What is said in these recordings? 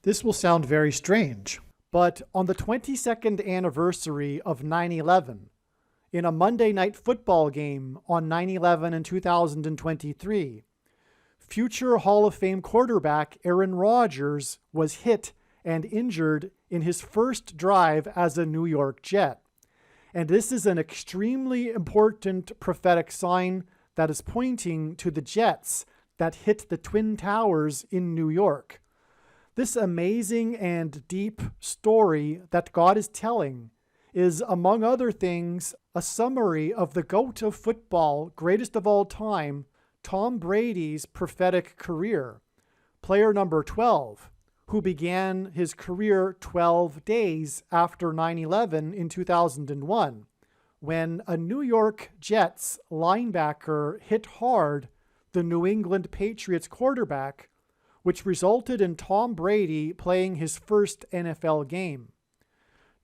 This will sound very strange, but on the 22nd anniversary of 9/11, in a Monday night football game on 9/11 in 2023, future Hall of Fame quarterback Aaron Rodgers was hit and injured in his first drive as a New York Jet. And this is an extremely important prophetic sign that is pointing to the jets that hit the Twin Towers in New York. This amazing and deep story that God is telling is, among other things, a summary of the GOAT of football, greatest of all time, Tom Brady's prophetic career, player number 12, who began his career 12 days after 9/11 in 2001, when a New York Jets linebacker hit hard the New England Patriots quarterback, which resulted in Tom Brady playing his first NFL game.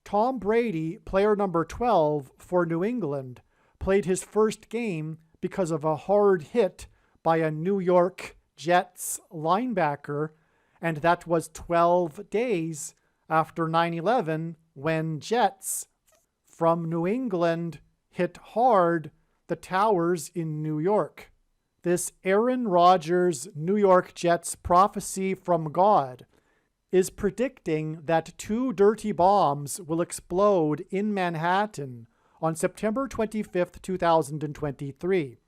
Tom Brady, player number 12 for New England, played his first game because of a hard hit by a New York Jets linebacker, and that was 12 days after 9/11 when Jets from New England hit hard the towers in New York. This Aaron Rodgers New York Jets prophecy from God is predicting that 2 dirty bombs will explode in Manhattan on September 25th, 2023,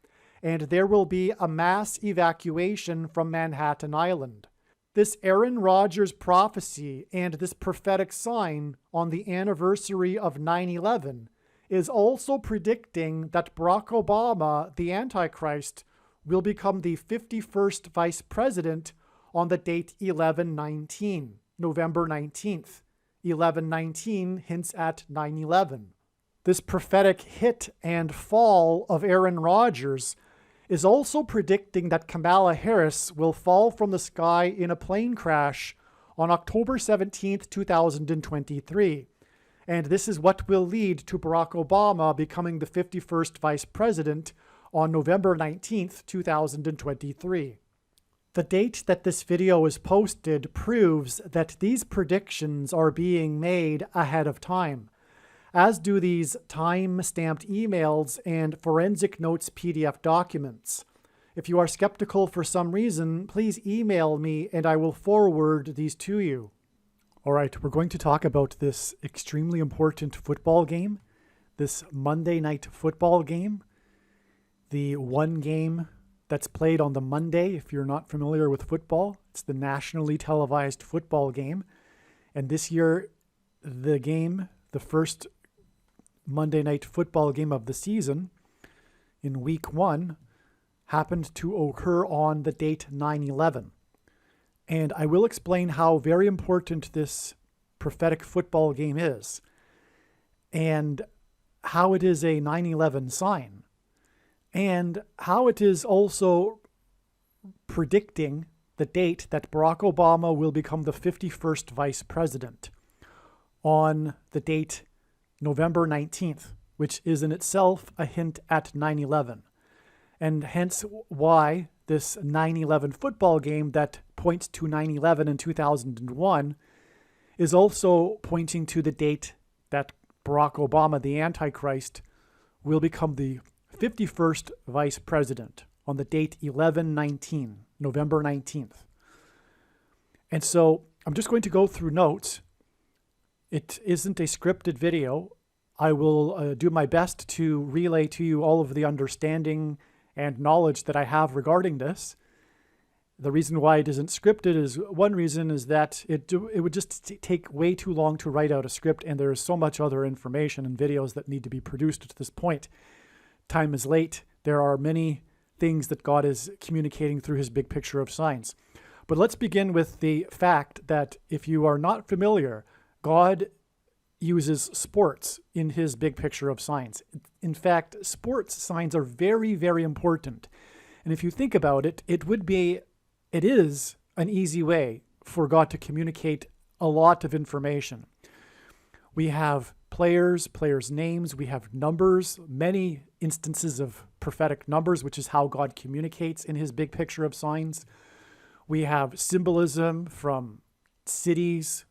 and there will be a mass evacuation from Manhattan Island. This Aaron Rodgers prophecy and this prophetic sign on the anniversary of 9/11 is also predicting that Barack Obama, the Antichrist, will become the 51st vice president on the date 11/19, November 19th. 11/19 hints at 9/11. This prophetic hit and fall of Aaron Rodgers is also predicting that Kamala Harris will fall from the sky in a plane crash on October 17th, 2023. And this is what will lead to Barack Obama becoming the 51st vice president on November 19th, 2023. The date that this video is posted proves that these predictions are being made ahead of time, as do these time-stamped emails and forensic notes PDF documents. If you are skeptical for some reason, please email me and I will forward these to you. All right, we're going to talk about this extremely important football game, this Monday night football game, the one game that's played on the Monday. If you're not familiar with football, it's the nationally televised football game. And this year, the game, the first Monday night football game of the season in week 1, happened to occur on the date 9/11. And I will explain how very important this prophetic football game is and how it is a 9/11 sign, and how it is also predicting the date that Barack Obama will become the 51st vice president on the date November 19th, which is in itself a hint at 9/11. And hence why this 9/11 football game that points to 9/11 in 2001 is also pointing to the date that Barack Obama, the Antichrist, will become the 51st vice president on the date 11/19, November 19th. And so I'm just going to go through notes. It isn't a scripted video. I will do my best to relay to you all of the understanding and knowledge that I have regarding this. The reason why it isn't scripted is, one reason is that it would just take way too long to write out a script, and there is so much other information and videos that need to be produced at this point. Time is late. There are many things that God is communicating through his big picture of signs. But let's begin with the fact that if you are not familiar, God uses sports in his big picture of signs. In fact, sports signs are very, very important. And if you think about it, it is an easy way for God to communicate a lot of information. We have players' names, we have numbers, many instances of prophetic numbers, which is how God communicates in his big picture of signs. We have symbolism from cities,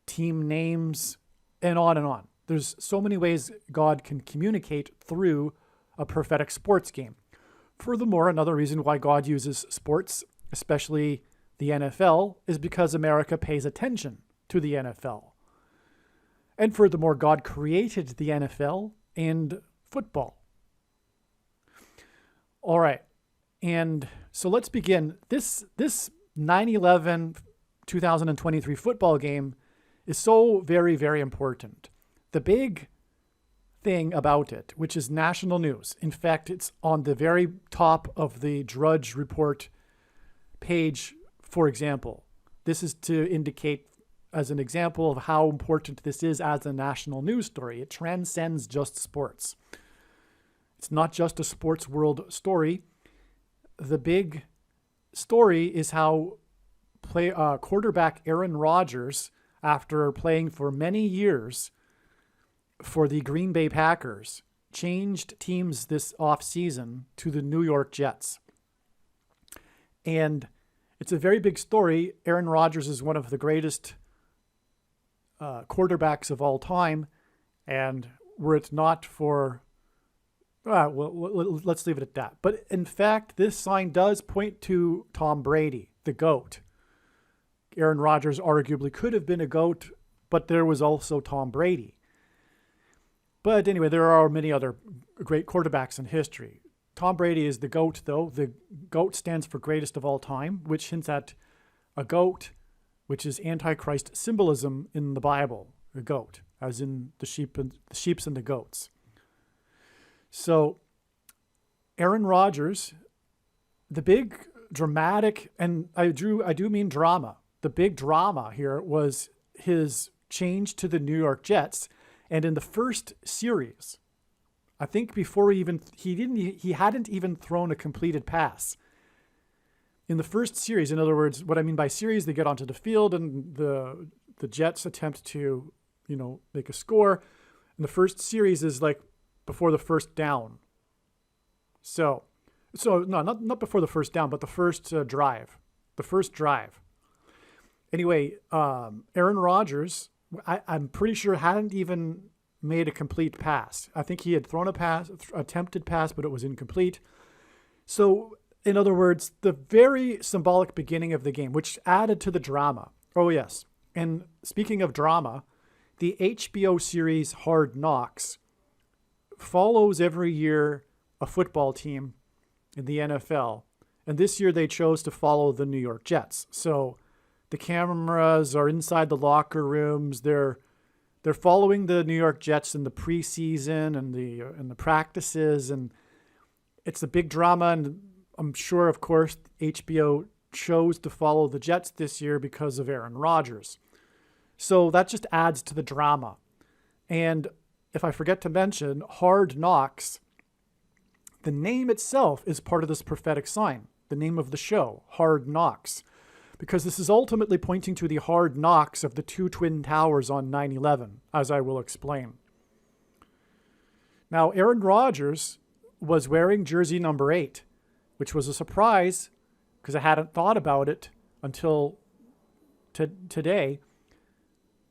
team names, and on and on. There's so many ways God can communicate through a prophetic sports game. Furthermore, another reason why God uses sports, especially the NFL, is because America pays attention to the NFL. And furthermore, God created the NFL and football. All right. And so let's begin. This 9/11 2023 football game is so very, very important. The big thing about it, which is national news. In fact, it's on the very top of the Drudge Report page, for example. This is to indicate as an example of how important this is as a national news story. It transcends just sports. It's not just a sports world story. The big story is how quarterback Aaron Rodgers, after playing for many years for the Green Bay Packers, changed teams this offseason to the New York Jets. And it's a very big story. Aaron Rodgers is one of the greatest quarterbacks of all time. And were it not for... let's leave it at that. But in fact, this sign does point to Tom Brady, the GOAT. Aaron Rodgers arguably could have been a GOAT, but there was also Tom Brady. But anyway, there are many other great quarterbacks in history. Tom Brady is the GOAT, though. The GOAT stands for greatest of all time, which hints at a goat, which is Antichrist symbolism in the Bible, a goat, as in the sheeps and the goats. So Aaron Rodgers, the big dramatic, and I do mean drama. The big drama here was his change to the New York Jets. And in the first series, I think before he hadn't even thrown a completed pass. In the first series, in other words, what I mean by series, they get onto the field and the Jets attempt to, make a score. And the first series is like before the first down. So no, not before the first down, but the first drive. The first drive. Anyway, Aaron Rodgers, I'm pretty sure hadn't even made a complete pass. I think he had thrown a pass, attempted pass, but it was incomplete. So, in other words, the very symbolic beginning of the game, which added to the drama. Oh, yes. And speaking of drama, the HBO series Hard Knocks follows every year a football team in the NFL. And this year they chose to follow the New York Jets. So the cameras are inside the locker rooms. They're following the New York Jets in the preseason and the practices, and it's a big drama. And I'm sure, of course, HBO chose to follow the Jets this year because of Aaron Rodgers. So that just adds to the drama. And if I forget to mention, Hard Knocks, the name itself is part of this prophetic sign. The name of the show, Hard Knocks. Because this is ultimately pointing to the hard knocks of the two twin towers on 9/11, as I will explain. Now, Aaron Rodgers was wearing jersey number 8, which was a surprise because I hadn't thought about it until today.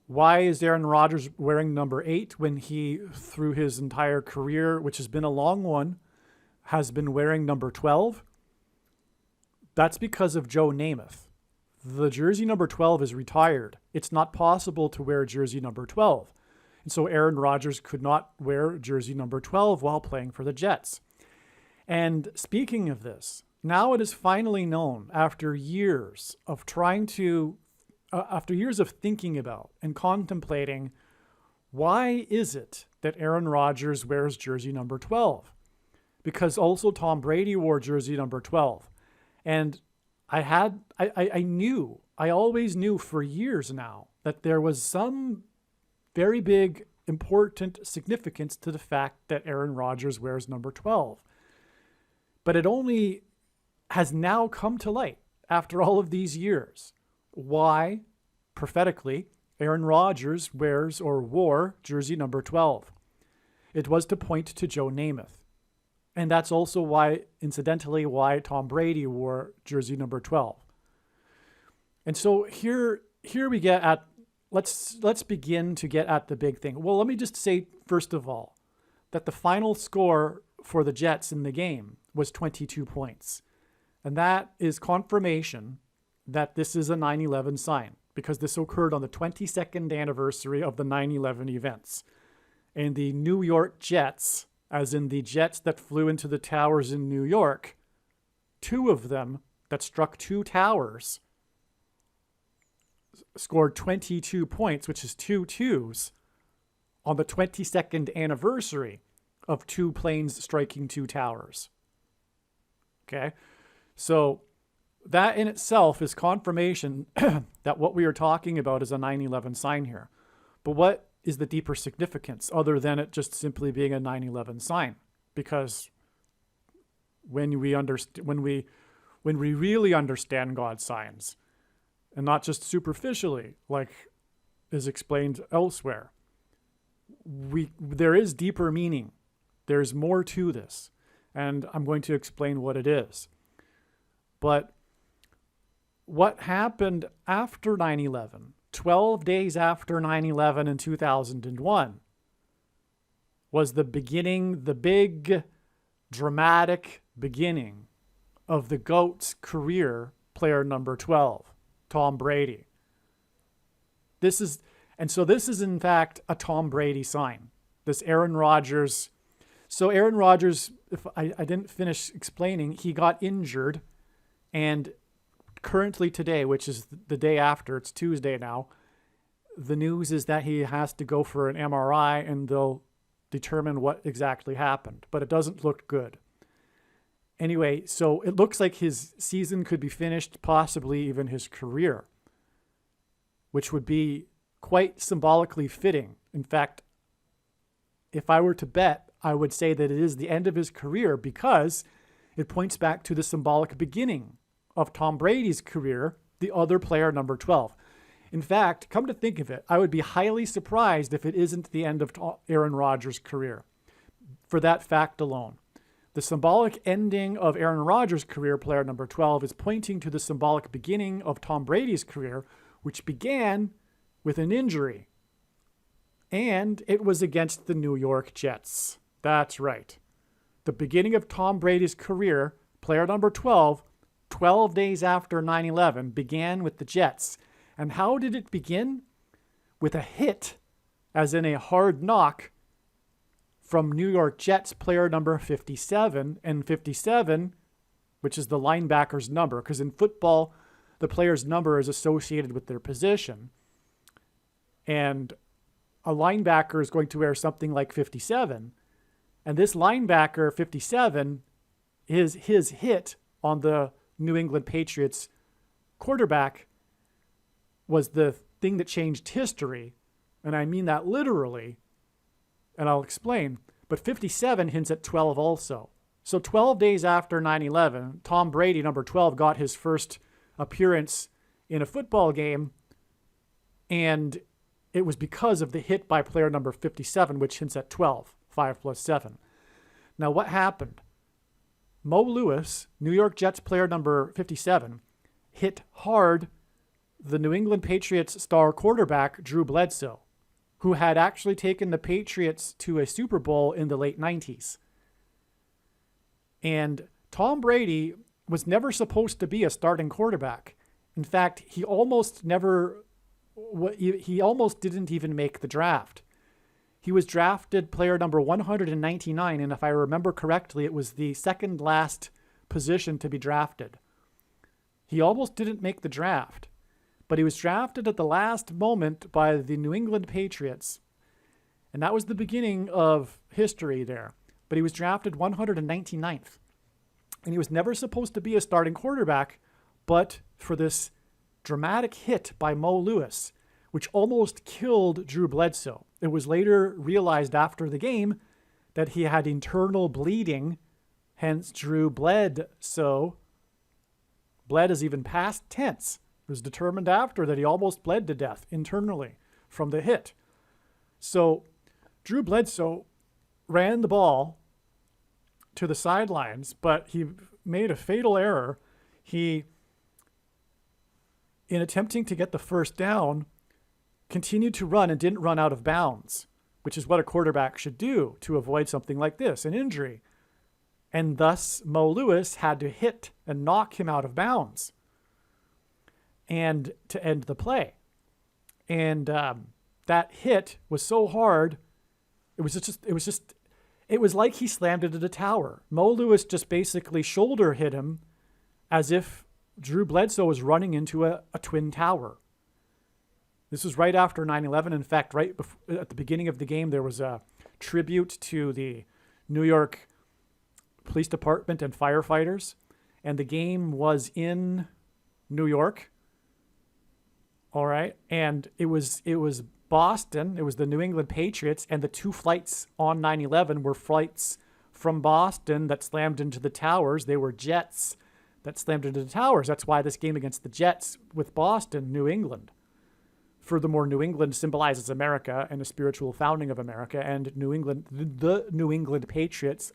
Why is Aaron Rodgers wearing number 8 when he, through his entire career, which has been a long one, has been wearing number 12? That's because of Joe Namath. The jersey number 12 is retired. It's not possible to wear jersey number 12. And so Aaron Rodgers could not wear jersey number 12 while playing for the Jets. And speaking of this, now it is finally known after years of after years of thinking about and contemplating, why is it that Aaron Rodgers wears jersey number 12? Because also Tom Brady wore jersey number 12. And I always knew for years now that there was some very big, important significance to the fact that Aaron Rodgers wears number 12. But it only has now come to light after all of these years why, prophetically, Aaron Rodgers wore jersey number 12. It was to point to Joe Namath. And that's also why Tom Brady wore jersey number 12. And so here here we get at, let's begin to get at the big thing. Well, let me just say, first of all, that the final score for the Jets in the game was 22 points. And that is confirmation that this is a 9/11 sign, because this occurred on the 22nd anniversary of the 9/11 events. And the New York Jets, as in the jets that flew into the towers in New York, two of them that struck two towers, scored 22 points, which is 2 twos, on the 22nd anniversary of two planes striking two towers. Okay? So that in itself is confirmation that what we are talking about is a 9/11 sign here. But what is the deeper significance other than it just simply being a 9/11 sign? Because when we really understand God's signs, and not just superficially, like is explained elsewhere, there is deeper meaning. There's more to this, and I'm going to explain what it is. But what happened after 9/11, 12 days after 9/11 in 2001, was the beginning, the big, dramatic beginning of the GOAT's career, player number 12, Tom Brady. This is in fact a Tom Brady sign. This Aaron Rodgers. So Aaron Rodgers, if I didn't finish explaining, he got injured, and currently today, which is the day after, it's Tuesday now, the news is that he has to go for an MRI and they'll determine what exactly happened, but it doesn't look good. Anyway, so it looks like his season could be finished, possibly even his career, which would be quite symbolically fitting. In fact, if I were to bet, I would say that it is the end of his career because it points back to the symbolic beginning of Tom Brady's career, the other player, number 12. In fact, come to think of it, I would be highly surprised if it isn't the end of Aaron Rodgers' career, for that fact alone. The symbolic ending of Aaron Rodgers' career, player number 12, is pointing to the symbolic beginning of Tom Brady's career, which began with an injury. And it was against the New York Jets. That's right. The beginning of Tom Brady's career, player number 12, 12 days after 9/11, began with the Jets. And how did it begin? With a hit, as in a hard knock, from New York Jets player number 57, and 57, which is the linebacker's number, because in football, the player's number is associated with their position. And a linebacker is going to wear something like 57. And this linebacker, 57, his hit on the New England Patriots quarterback was the thing that changed history. And I mean that literally. And I'll explain. But 57 hints at 12 also. So 12 days after 9/11, Tom Brady, number 12, got his first appearance in a football game. And it was because of the hit by player number 57, which hints at 12, 5 plus 7. Now, what happened? Mo Lewis, New York Jets player number 57, hit hard the New England Patriots star quarterback, Drew Bledsoe, who had actually taken the Patriots to a Super Bowl in the late 90s. And Tom Brady was never supposed to be a starting quarterback. In fact, he almost didn't even make the draft. He was drafted player number 199, and if I remember correctly, it was the second last position to be drafted. He almost didn't make the draft, but he was drafted at the last moment by the New England Patriots, and that was the beginning of history there. But he was drafted 199th, and he was never supposed to be a starting quarterback, but for this dramatic hit by Mo Lewis, which almost killed Drew Bledsoe. It was later realized after the game that he had internal bleeding, hence Drew bled. So bled is even past tense. It was determined after that he almost bled to death internally from the hit. So Drew Bledsoe ran the ball to the sidelines, but he made a fatal error. He in attempting to get the first down, continued to run and didn't run out of bounds, which is what a quarterback should do to avoid something like this, an injury. And thus, Mo Lewis had to hit and knock him out of bounds and to end the play. And that hit was so hard, it was like he slammed into the tower. Mo Lewis just basically shoulder hit him as if Drew Bledsoe was running into a twin tower. This was right after 9/11. In fact, right at the beginning of the game, there was a tribute to the New York Police Department and firefighters. And the game was in New York. All right. And it was Boston. It was the New England Patriots. And the two flights on 9/11 were flights from Boston that slammed into the towers. They were jets that slammed into the towers. That's why this game against the Jets with Boston, New England. Furthermore, New England symbolizes America and the spiritual founding of America. And the New England Patriots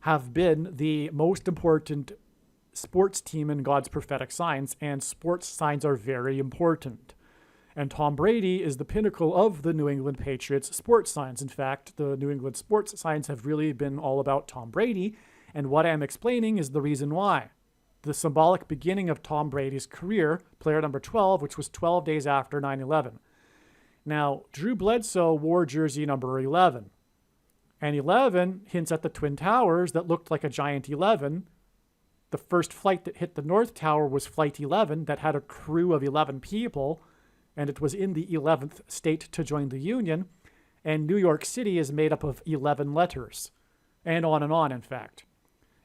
have been the most important sports team in God's prophetic signs, and sports signs are very important. And Tom Brady is the pinnacle of the New England Patriots sports signs. In fact, the New England sports signs have really been all about Tom Brady, and what I'm explaining is the reason why. The symbolic beginning of Tom Brady's career, player number 12, which was 12 days after 9/11. Now, Drew Bledsoe wore jersey number 11. And 11 hints at the Twin Towers that looked like a giant 11. The first flight that hit the North Tower was Flight 11 that had a crew of 11 people, and it was in the 11th state to join the Union. And New York City is made up of 11 letters, and on, in fact.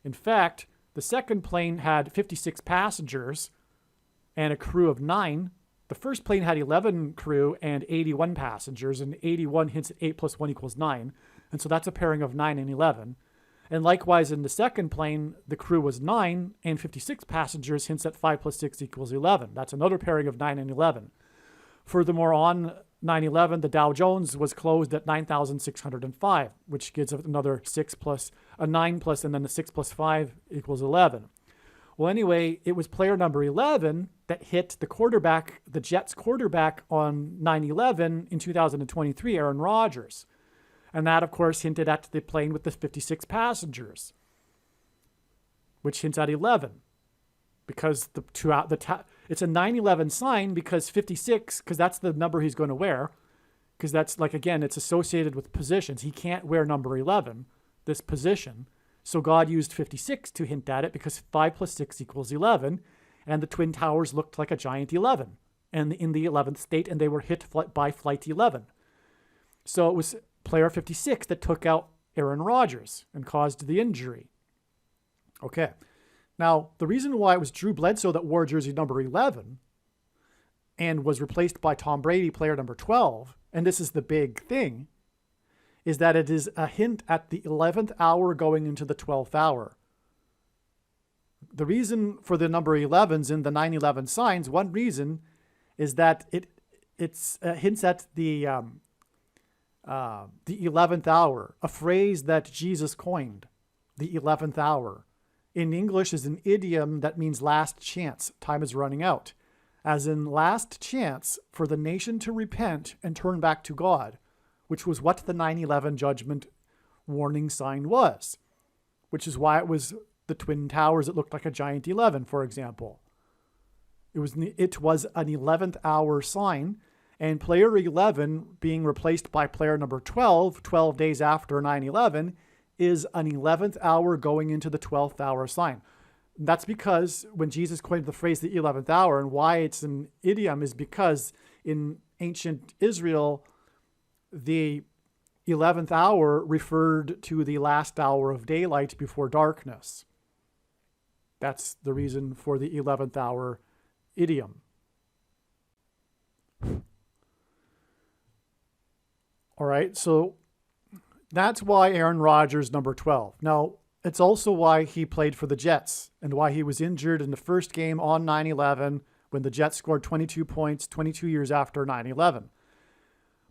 In fact, the second plane had 56 passengers and a crew of 9. The first plane had 11 crew and 81 passengers, and 81 hints at 8 plus 1 equals 9. And so that's a pairing of 9 and 11. And likewise, in the second plane, the crew was 9 and 56 passengers, hints at 5 plus 6 equals 11. That's another pairing of 9 and 11. Furthermore, on 9/11, the Dow Jones was closed at 9,605, which gives another 6 plus a 9 plus, and then the 6 plus 5 equals 11. Well, anyway, it was player number 11 that hit the quarterback, the Jets quarterback on 9/11 in 2023, Aaron Rodgers. And that, of course, hinted at the plane with the 56 passengers, which hints at 11. Because it's a 9/11 sign because 56, because that's the number he's going to wear. Because that's, like, again, it's associated with positions. He can't wear number 11, this position. So God used 56 to hint at it because 5 plus 6 equals 11. And the Twin Towers looked like a giant 11 and in the 11th state, and they were hit by Flight 11. So it was player 56 that took out Aaron Rodgers and caused the injury. Okay. Now, the reason why it was Drew Bledsoe that wore jersey number 11 and was replaced by Tom Brady, player number 12, and this is the big thing, is that it is a hint at the 11th hour going into the 12th hour. The reason for the number 11s in the 9/11 signs, one reason is that it hints at the 11th hour, a phrase that Jesus coined, the 11th hour. In English is an idiom that means last chance, time is running out. As in last chance for the nation to repent and turn back to God, which was what the 9/11 judgment warning sign was, which is why it was the Twin Towers that looked like a giant 11, for example. It was an 11th hour sign, and player 11 being replaced by player number 12, 12 days after 9/11, is an 11th hour going into the 12th hour sign. And that's because when Jesus coined the phrase the 11th hour, and why it's an idiom is because in ancient Israel, the 11th hour referred to the last hour of daylight before darkness. That's the reason for the 11th hour idiom. All right, so that's why Aaron Rodgers, number 12. Now, it's also why he played for the Jets and why he was injured in the first game on 9/11 when the Jets scored 22 points 22 years after 9/11.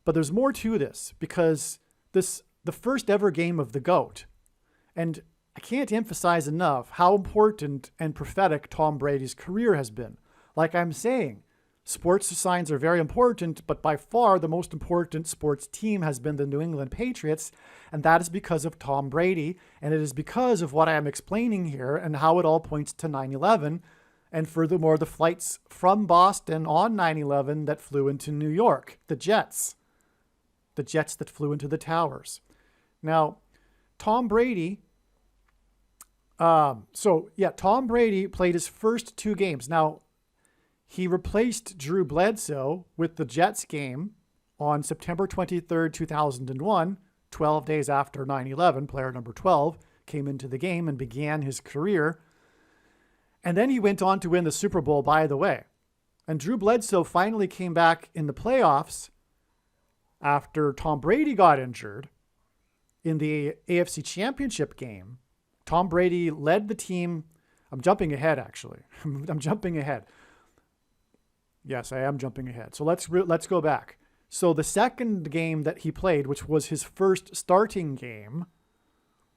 But there's more to this because the first ever game of the GOAT, and I can't emphasize enough how important and prophetic Tom Brady's career has been. Like I'm saying, sports signs are very important, but by far the most important sports team has been the New England Patriots, and that is because of Tom Brady, and it is because of what I am explaining here and how it all points to 9/11, and furthermore, the flights from Boston on 9/11 that flew into New York, the jets that flew into the towers. Now, Tom Brady, Tom Brady played his first 2 games. Now, he replaced Drew Bledsoe with the Jets game on September 23rd, 2001, 12 days after 9/11. Player number 12 came into the game and began his career. And then he went on to win the Super Bowl, by the way. And Drew Bledsoe finally came back in the playoffs after Tom Brady got injured in the AFC Championship game. Tom Brady led the team. I'm jumping ahead, actually. I'm jumping ahead. Yes, I am jumping ahead. So let's go back. So the second game that he played, which was his first starting game,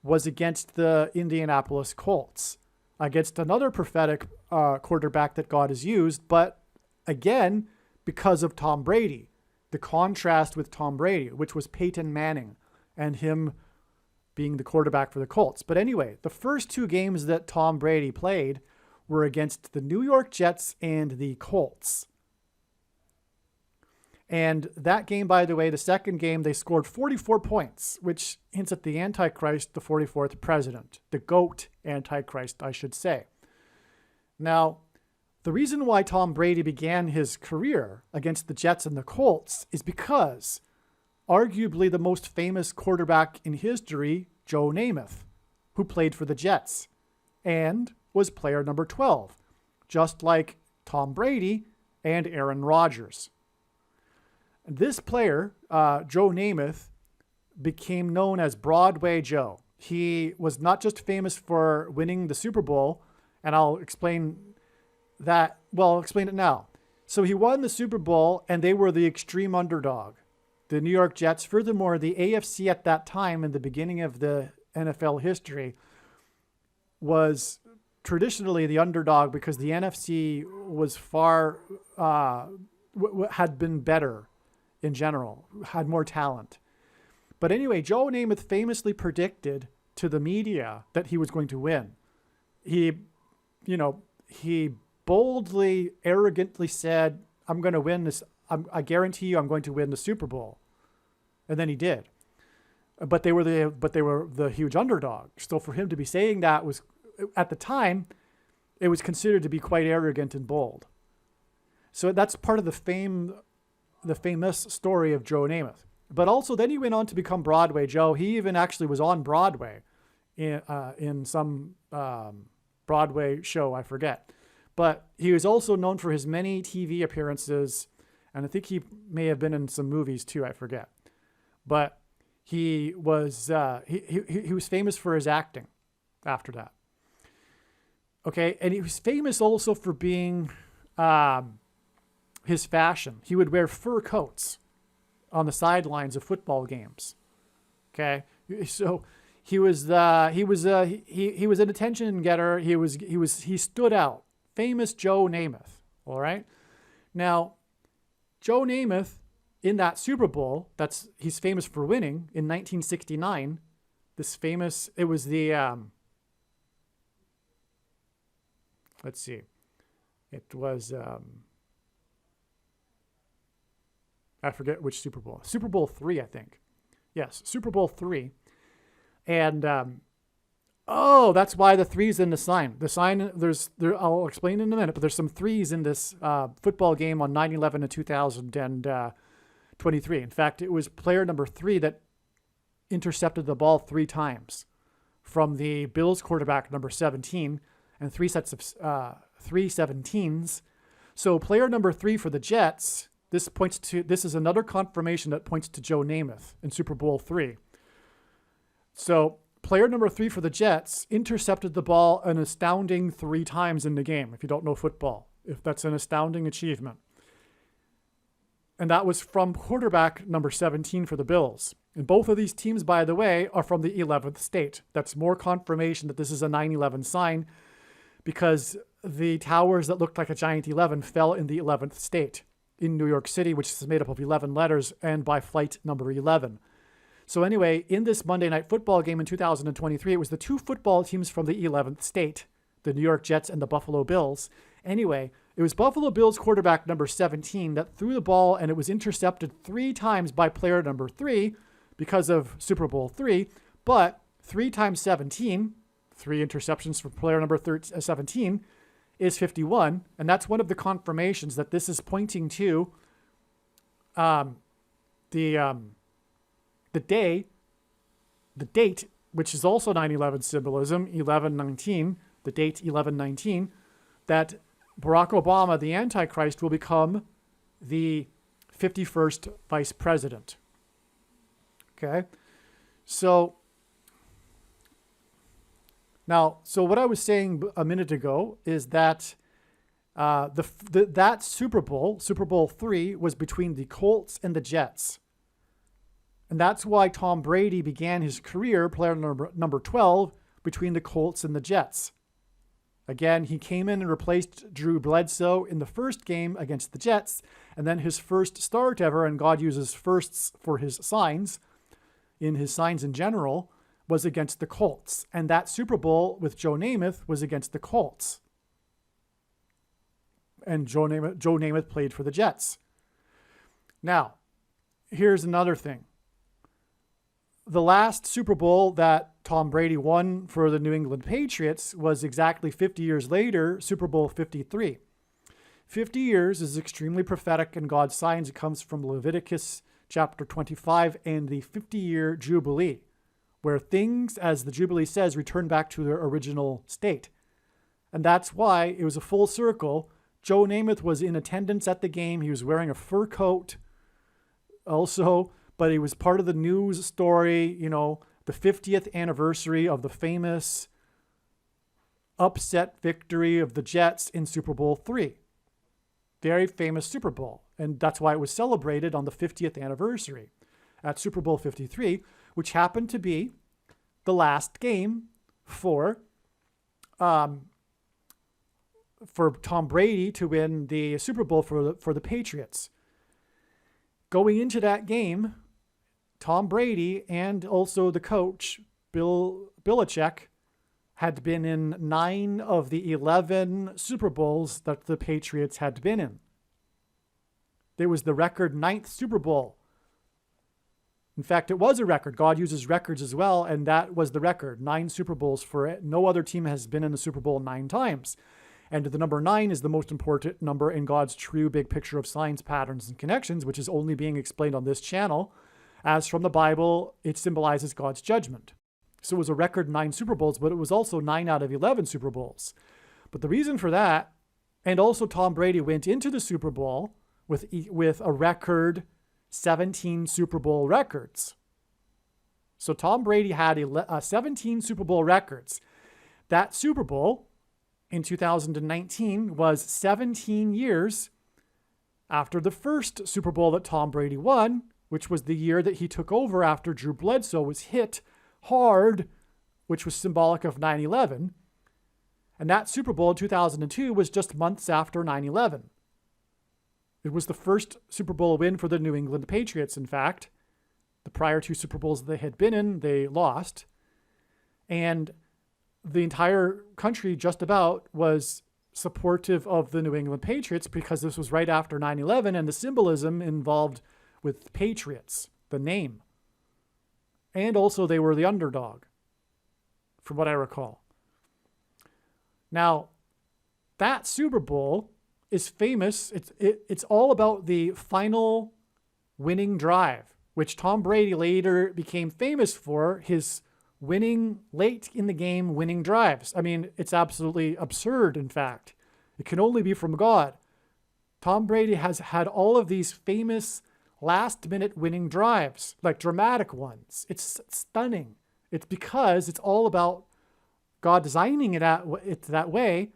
was against the Indianapolis Colts, against another prophetic quarterback that God has used, but again, because of Tom Brady, the contrast with Tom Brady, which was Peyton Manning and him being the quarterback for the Colts. But anyway, the first 2 games that Tom Brady played were against the New York Jets and the Colts. And that game, by the way, the second game, they scored 44 points, which hints at the Antichrist, the 44th president, the GOAT Antichrist, I should say. Now, the reason why Tom Brady began his career against the Jets and the Colts is because arguably the most famous quarterback in history, Joe Namath, who played for the Jets and was player number 12, just like Tom Brady and Aaron Rodgers. This player, Joe Namath, became known as Broadway Joe. He was not just famous for winning the Super Bowl, and I'll explain that. Well, I'll explain it now. So he won the Super Bowl, and they were the extreme underdog, the New York Jets. Furthermore, the AFC at that time, in the beginning of the NFL history, was traditionally the underdog because the NFC was had been better in general, had more talent. But anyway, Joe Namath famously predicted to the media that he was going to win. He boldly, arrogantly said, I'm going to win this. I guarantee you I'm going to win the Super Bowl. And then he did. But they were the huge underdog. So for him to be saying that was, at the time, it was considered to be quite arrogant and bold. So that's part of the famous story of Joe Namath. But also then he went on to become Broadway Joe. He even actually was on Broadway in some Broadway show, I forget. But he was also known for his many TV appearances, and I think he may have been in some movies too, I forget. But he was he was famous for his acting after that. Okay, and he was famous also for being his fashion. He would wear fur coats on the sidelines of football games. Okay, so he was an attention getter. He stood out. Famous Joe Namath. All right. Now, Joe Namath in that Super Bowl, he's famous for winning in 1969. It was the let's see, it was I forget which Super Bowl. Super Bowl III, I think. Yes, Super Bowl III. And that's why the 3's in the sign. The sign, I'll explain in a minute, but there's some 3's in this football game on 9/11 of 2023. In fact, it was player number 3 that intercepted the ball 3 times from the Bills quarterback number 17, and 3 sets of 3 17s. So player number 3 for the Jets. This is another confirmation that points to Joe Namath in Super Bowl III. So player number 3 for the Jets intercepted the ball an astounding 3 times in the game. If you don't know football, if that's an astounding achievement. And that was from quarterback number 17 for the Bills. And both of these teams, by the way, are from the 11th state. That's more confirmation that this is a 9/11 sign, because the towers that looked like a giant 11 fell in the 11th state in New York City, which is made up of 11 letters and by flight number 11. So anyway, in this Monday Night Football game in 2023, it was the two football teams from the 11th state, the New York Jets and the Buffalo Bills. Anyway, it was Buffalo Bills quarterback number 17 that threw the ball, and it was intercepted 3 times by player number 3 because of Super Bowl III. But 3 times 17, 3 interceptions for player number 17, is 51. And that's one of the confirmations that this is pointing to the date, which is also 9/11 symbolism, 11/19, the date 11/19, that Barack Obama, the Antichrist, will become the 51st vice president. Okay? So what I was saying a minute ago is that that Super Bowl III, was between the Colts and the Jets. And that's why Tom Brady began his career, player number 12, between the Colts and the Jets. Again, he came in and replaced Drew Bledsoe in the first game against the Jets, and then his first start ever, and God uses firsts for his signs, in his signs in general, was against the Colts. And that Super Bowl with Joe Namath was against the Colts. And Joe Namath played for the Jets. Now, here's another thing. The last Super Bowl that Tom Brady won for the New England Patriots was exactly 50 years later, Super Bowl 53. 50 years is extremely prophetic in God's signs. It comes from Leviticus chapter 25 and the 50-year Jubilee, where things, as the Jubilee says, return back to their original state. And that's why it was a full circle. Joe Namath was in attendance at the game. He was wearing a fur coat also, but he was part of the news story, the 50th anniversary of the famous upset victory of the Jets in Super Bowl III. Very famous Super Bowl. And that's why it was celebrated on the 50th anniversary at Super Bowl 53, which happened to be the last game for Tom Brady to win the Super Bowl for the Patriots. Going into that game, Tom Brady and also the coach, Bill Belichick, had been in 9 of the 11 Super Bowls that the Patriots had been in. It was the record 9th Super Bowl. In fact, it was a record. God uses records as well, and that was the record. 9 Super Bowls for it. No other team has been in the Super Bowl 9 times. And the number 9 is the most important number in God's true big picture of signs, patterns, and connections, which is only being explained on this channel. As from the Bible, it symbolizes God's judgment. So it was a record 9 Super Bowls, but it was also 9 out of 11 Super Bowls. But the reason for that, and also Tom Brady went into the Super Bowl with a record 17 Super Bowl records. So Tom Brady had 17 Super Bowl records. That Super Bowl in 2019 was 17 years after the first Super Bowl that Tom Brady won, which was the year that he took over after Drew Bledsoe was hit hard, which was symbolic of 9/11. And that Super Bowl in 2002 was just months after 9/11. It was the first Super Bowl win for the New England Patriots, in fact. The prior 2 Super Bowls they had been in, they lost. And the entire country just about was supportive of the New England Patriots because this was right after 9/11 and the symbolism involved with Patriots, the name. And also they were the underdog, from what I recall. Now, that Super Bowl is famous. It's all about the final winning drive, which Tom Brady later became famous for, his winning late in the game winning drives. I mean, it's absolutely absurd, in fact. It can only be from God. Tom Brady has had all of these famous last-minute winning drives, like dramatic ones. It's stunning. It's because it's all about God designing it that way.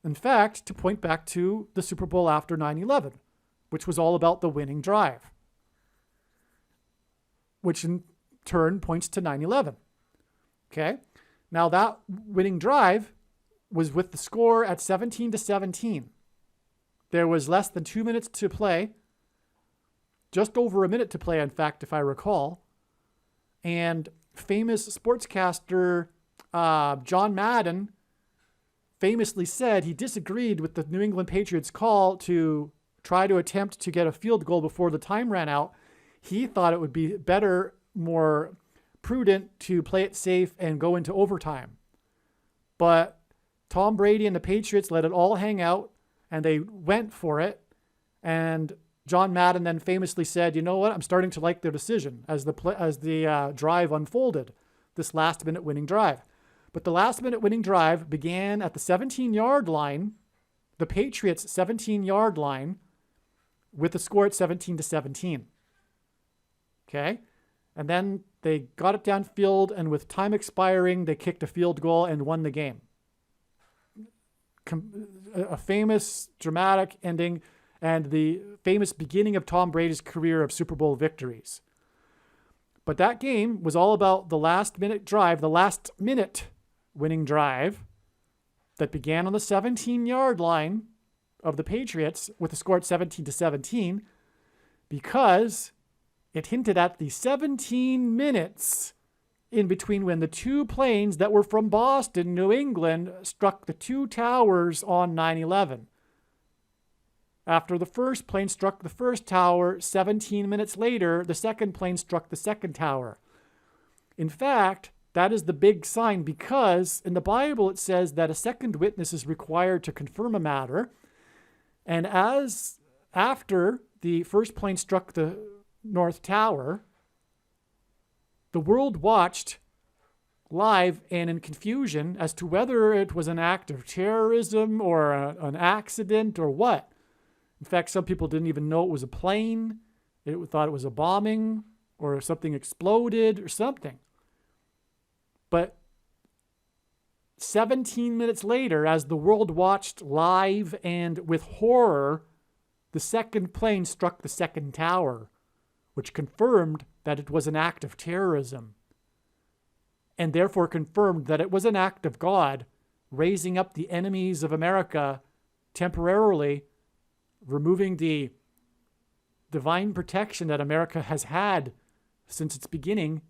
In fact, to point back to the Super Bowl after 9/11, which was all about the winning drive, which in turn points to 9/11. Okay? Now that winning drive was with the score at 17-17. There was less than 2 minutes to play, just over a minute to play, in fact, if I recall. And famous sportscaster John Madden famously said he disagreed with the New England Patriots' call to try to attempt to get a field goal before the time ran out. He thought it would be better, more prudent to play it safe and go into overtime. But Tom Brady and the Patriots let it all hang out, and they went for it. And John Madden then famously said, you know what, I'm starting to like their decision as the drive unfolded, this last-minute winning drive. But the last-minute winning drive began at the 17-yard line, the Patriots' 17-yard line, with the score at 17-17. Okay? And then they got it downfield, and with time expiring, they kicked a field goal and won the game. A famous, dramatic ending, and the famous beginning of Tom Brady's career of Super Bowl victories. But that game was all about the last-minute drive, the last-minute winning drive that began on the 17-yard line of the Patriots with the score at 17-17, because it hinted at the 17 minutes in between when the two planes that were from Boston, New England, struck the two towers on 9/11. After the first plane struck the first tower, 17 minutes later, the second plane struck the second tower. In fact, that is the big sign, because in the Bible it says that a second witness is required to confirm a matter. And after the first plane struck the North Tower, the world watched live and in confusion as to whether it was an act of terrorism or an accident or what. In fact, some people didn't even know it was a plane. They thought it was a bombing or something exploded or something. But 17 minutes later, as the world watched live and with horror, the second plane struck the second tower, which confirmed that it was an act of terrorism, and therefore confirmed that it was an act of God raising up the enemies of America temporarily, removing the divine protection that America has had since its beginning.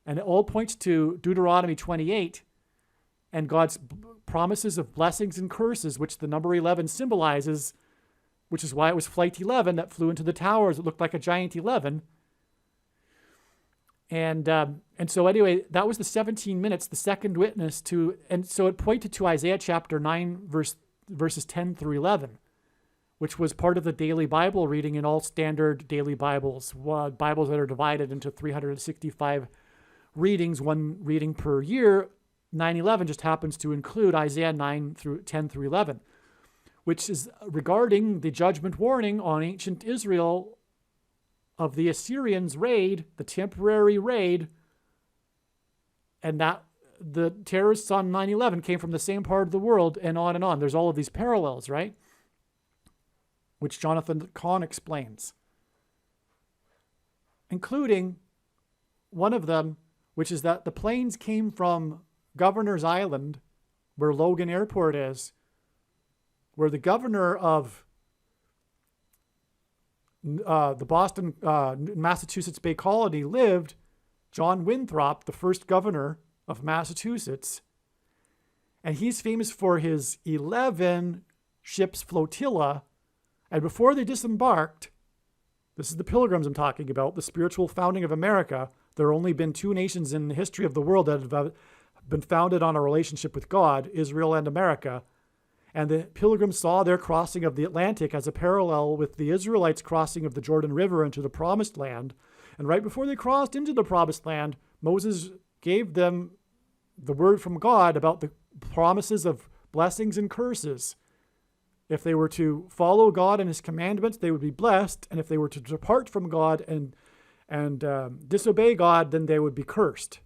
And it all points to Deuteronomy 28 and God's promises of blessings and curses, which the number 11 symbolizes, which is why it was Flight 11 that flew into the towers. It looked like a giant 11. And so anyway, that was the 17 minutes, the second witness to, and so it pointed to Isaiah chapter 9, verses 10 through 11, which was part of the daily Bible reading in all standard daily Bibles, Bibles that are divided into 365 readings, one reading per year. 9/11 just happens to include Isaiah 9 through 10 through 11, which is regarding the judgment warning on ancient Israel of the Assyrians' raid, the temporary raid, and that the terrorists on 9/11 came from the same part of the world, and on and on. There's all of these parallels, right? Which Jonathan Cahn explains, including one of them, which is that the planes came from Governor's Island, where Logan Airport is, where the governor of the Boston, Massachusetts Bay Colony lived, John Winthrop, the first governor of Massachusetts. And he's famous for his 11 ships flotilla. And before they disembarked, this is the Pilgrims I'm talking about, the spiritual founding of America. There have only been two nations in the history of the world that have been founded on a relationship with God, Israel and America. And the Pilgrims saw their crossing of the Atlantic as a parallel with the Israelites' crossing of the Jordan River into the Promised Land. And right before they crossed into the Promised Land, Moses gave them the word from God about the promises of blessings and curses. If they were to follow God and his commandments, they would be blessed. And if they were to depart from God and disobey God, then they would be cursed.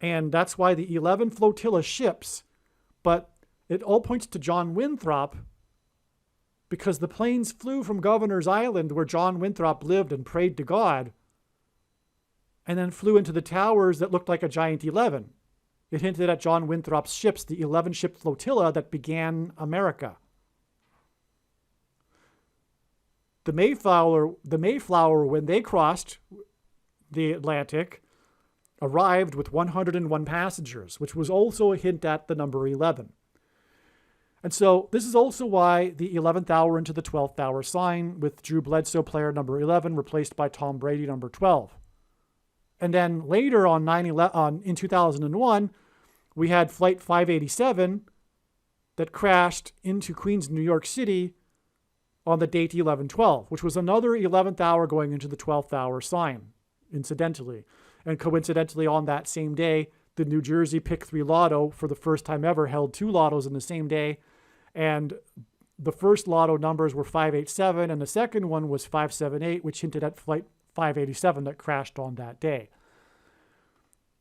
And that's why the 11 flotilla ships, but it all points to John Winthrop, because the planes flew from Governor's Island, where John Winthrop lived and prayed to God, and then flew into the towers that looked like a giant 11 It hinted at John Winthrop's ships, the 11-ship flotilla that began America. The Mayflower, when they crossed the Atlantic, arrived with 101 passengers, which was also a hint at the number 11. And so this is also why the 11th hour into the 12th hour sign, with Drew Bledsoe, player number 11, replaced by Tom Brady, number 12. And then later on in 2001, we had Flight 587 that crashed into Queens, New York City on the date 11/12, which was another 11th hour going into the 12th hour sign, incidentally. And coincidentally, on that same day, the New Jersey Pick 3 Lotto, for the first time ever, held 2 lottos in the same day. And the first lotto numbers were 587, and the second one was 578, which hinted at Flight 587 that crashed on that day.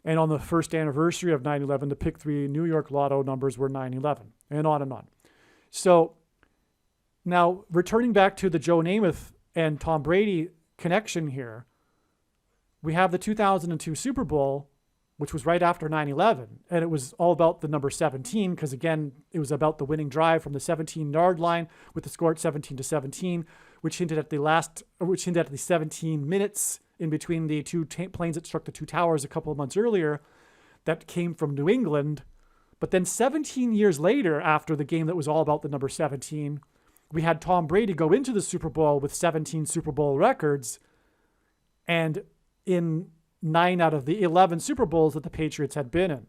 And on the first anniversary of 9/11, the Pick 3 New York Lotto numbers were 9/11, and on and on. So now, returning back to the Joe Namath and Tom Brady connection here, we have the 2002 Super Bowl, which was right after 9/11, and it was all about the number 17, because again, it was about the winning drive from the 17-yard line with the score at 17-17, which hinted at the 17 minutes in between the two planes that struck the two towers a couple of months earlier that came from New England. But then 17 years later, after the game that was all about the number 17, we had Tom Brady go into the Super Bowl with 17 Super Bowl records, and in 9 out of the 11 Super Bowls that the Patriots had been in.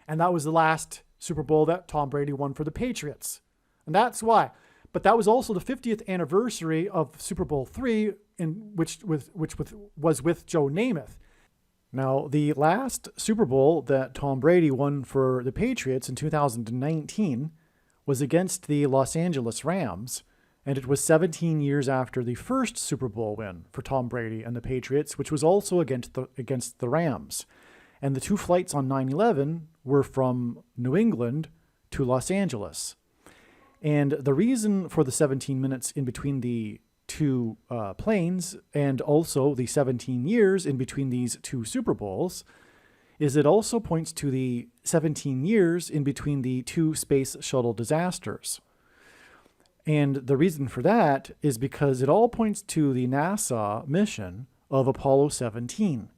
And that was the last Super Bowl that Tom Brady won for the Patriots. And that's why. But that was also the 50th anniversary of Super Bowl III, which was with Joe Namath. Now, the last Super Bowl that Tom Brady won for the Patriots in 2019 was against the Los Angeles Rams, and it was 17 years after the first Super Bowl win for Tom Brady and the Patriots, which was also against the Rams. And the two flights on 9/11 were from New England to Los Angeles. And the reason for the 17 minutes in between the two planes, and also the 17 years in between these two Super Bowls, is it also points to the 17 years in between the two space shuttle disasters. And the reason for that is because it all points to the NASA mission of Apollo 17,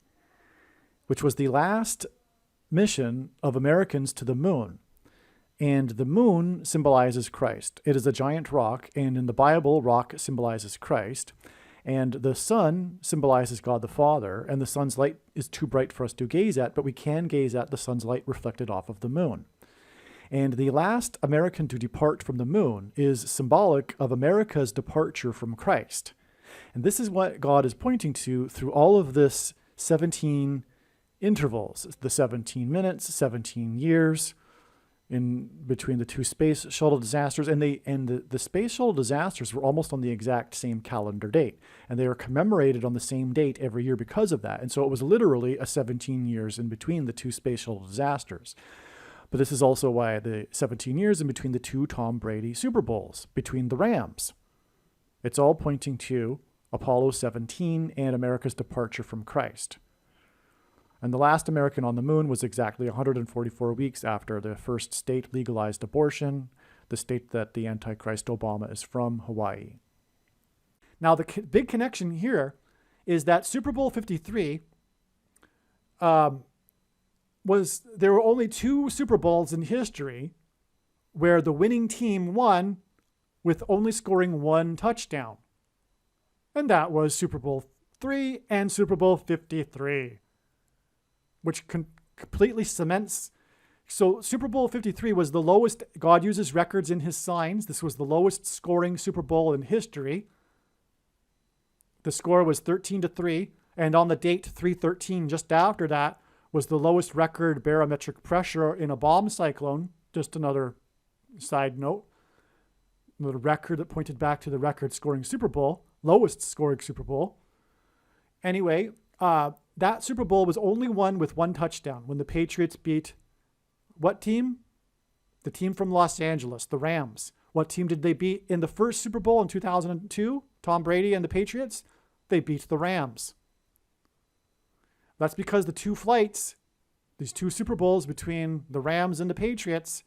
which was the last mission of Americans to the moon. And the moon symbolizes Christ. It is a giant rock, and in the Bible, rock symbolizes Christ. And the sun symbolizes God the Father, and the sun's light is too bright for us to gaze at, but we can gaze at the sun's light reflected off of the moon. And the last American to depart from the moon is symbolic of America's departure from Christ. And this is what God is pointing to through all of this 17 intervals, the 17 minutes, 17 years, in between the two space shuttle disasters, and the space shuttle disasters were almost on the exact same calendar date, and they were commemorated on the same date every year because of that. And so it was literally a 17 years in between the two space shuttle disasters. But this is also why the 17 years in between the two Tom Brady Super Bowls, between the Rams. It's all pointing to Apollo 17 and America's departure from Christ. And the last American on the moon was exactly 144 weeks after the first state legalized abortion, the state that the Antichrist Obama is from, Hawaii. Now, the big connection here is that Super Bowl 53 there were only 2 Super Bowls in history where the winning team won with only scoring 1 touchdown. And that was Super Bowl III and Super Bowl 53. Which completely cements. So Super Bowl 53 was the lowest. God uses records in his signs. This was the lowest scoring Super Bowl in history. The score was 13-3. And on the date 3/13, just after that, was the lowest record barometric pressure in a bomb cyclone. Just another side note. The record that pointed back to the record scoring Super Bowl, lowest scoring Super Bowl. Anyway, that Super Bowl was only won with 1 touchdown when the Patriots beat what team? The team from Los Angeles, the Rams. What team did they beat in the first Super Bowl in 2002? Tom Brady and the Patriots? They beat the Rams. That's because the 2 flights these two Super Bowls between the Rams and the Patriots,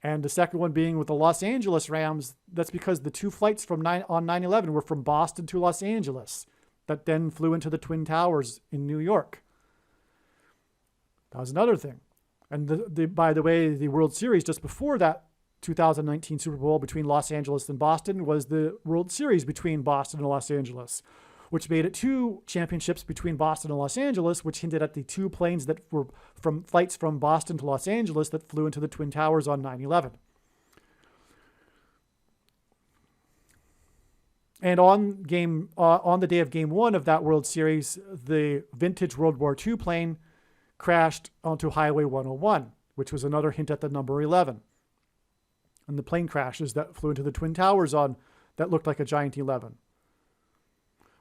and the second one being with the Los Angeles Rams, that's because the two flights on 9/11 were from Boston to Los Angeles that then flew into the Twin Towers in New York. That was another thing. And by the way, the World Series just before that 2019 Super Bowl between Los Angeles and Boston was the World Series between Boston and Los Angeles, which made it two championships between Boston and Los Angeles, which hinted at the two planes that were from flights from Boston to Los Angeles that flew into the Twin Towers on 9/11. And on the day of Game 1 of that World Series, the vintage World War II plane crashed onto Highway 101, which was another hint at the number 11. And the plane crashes that flew into the Twin Towers that looked like a giant 11.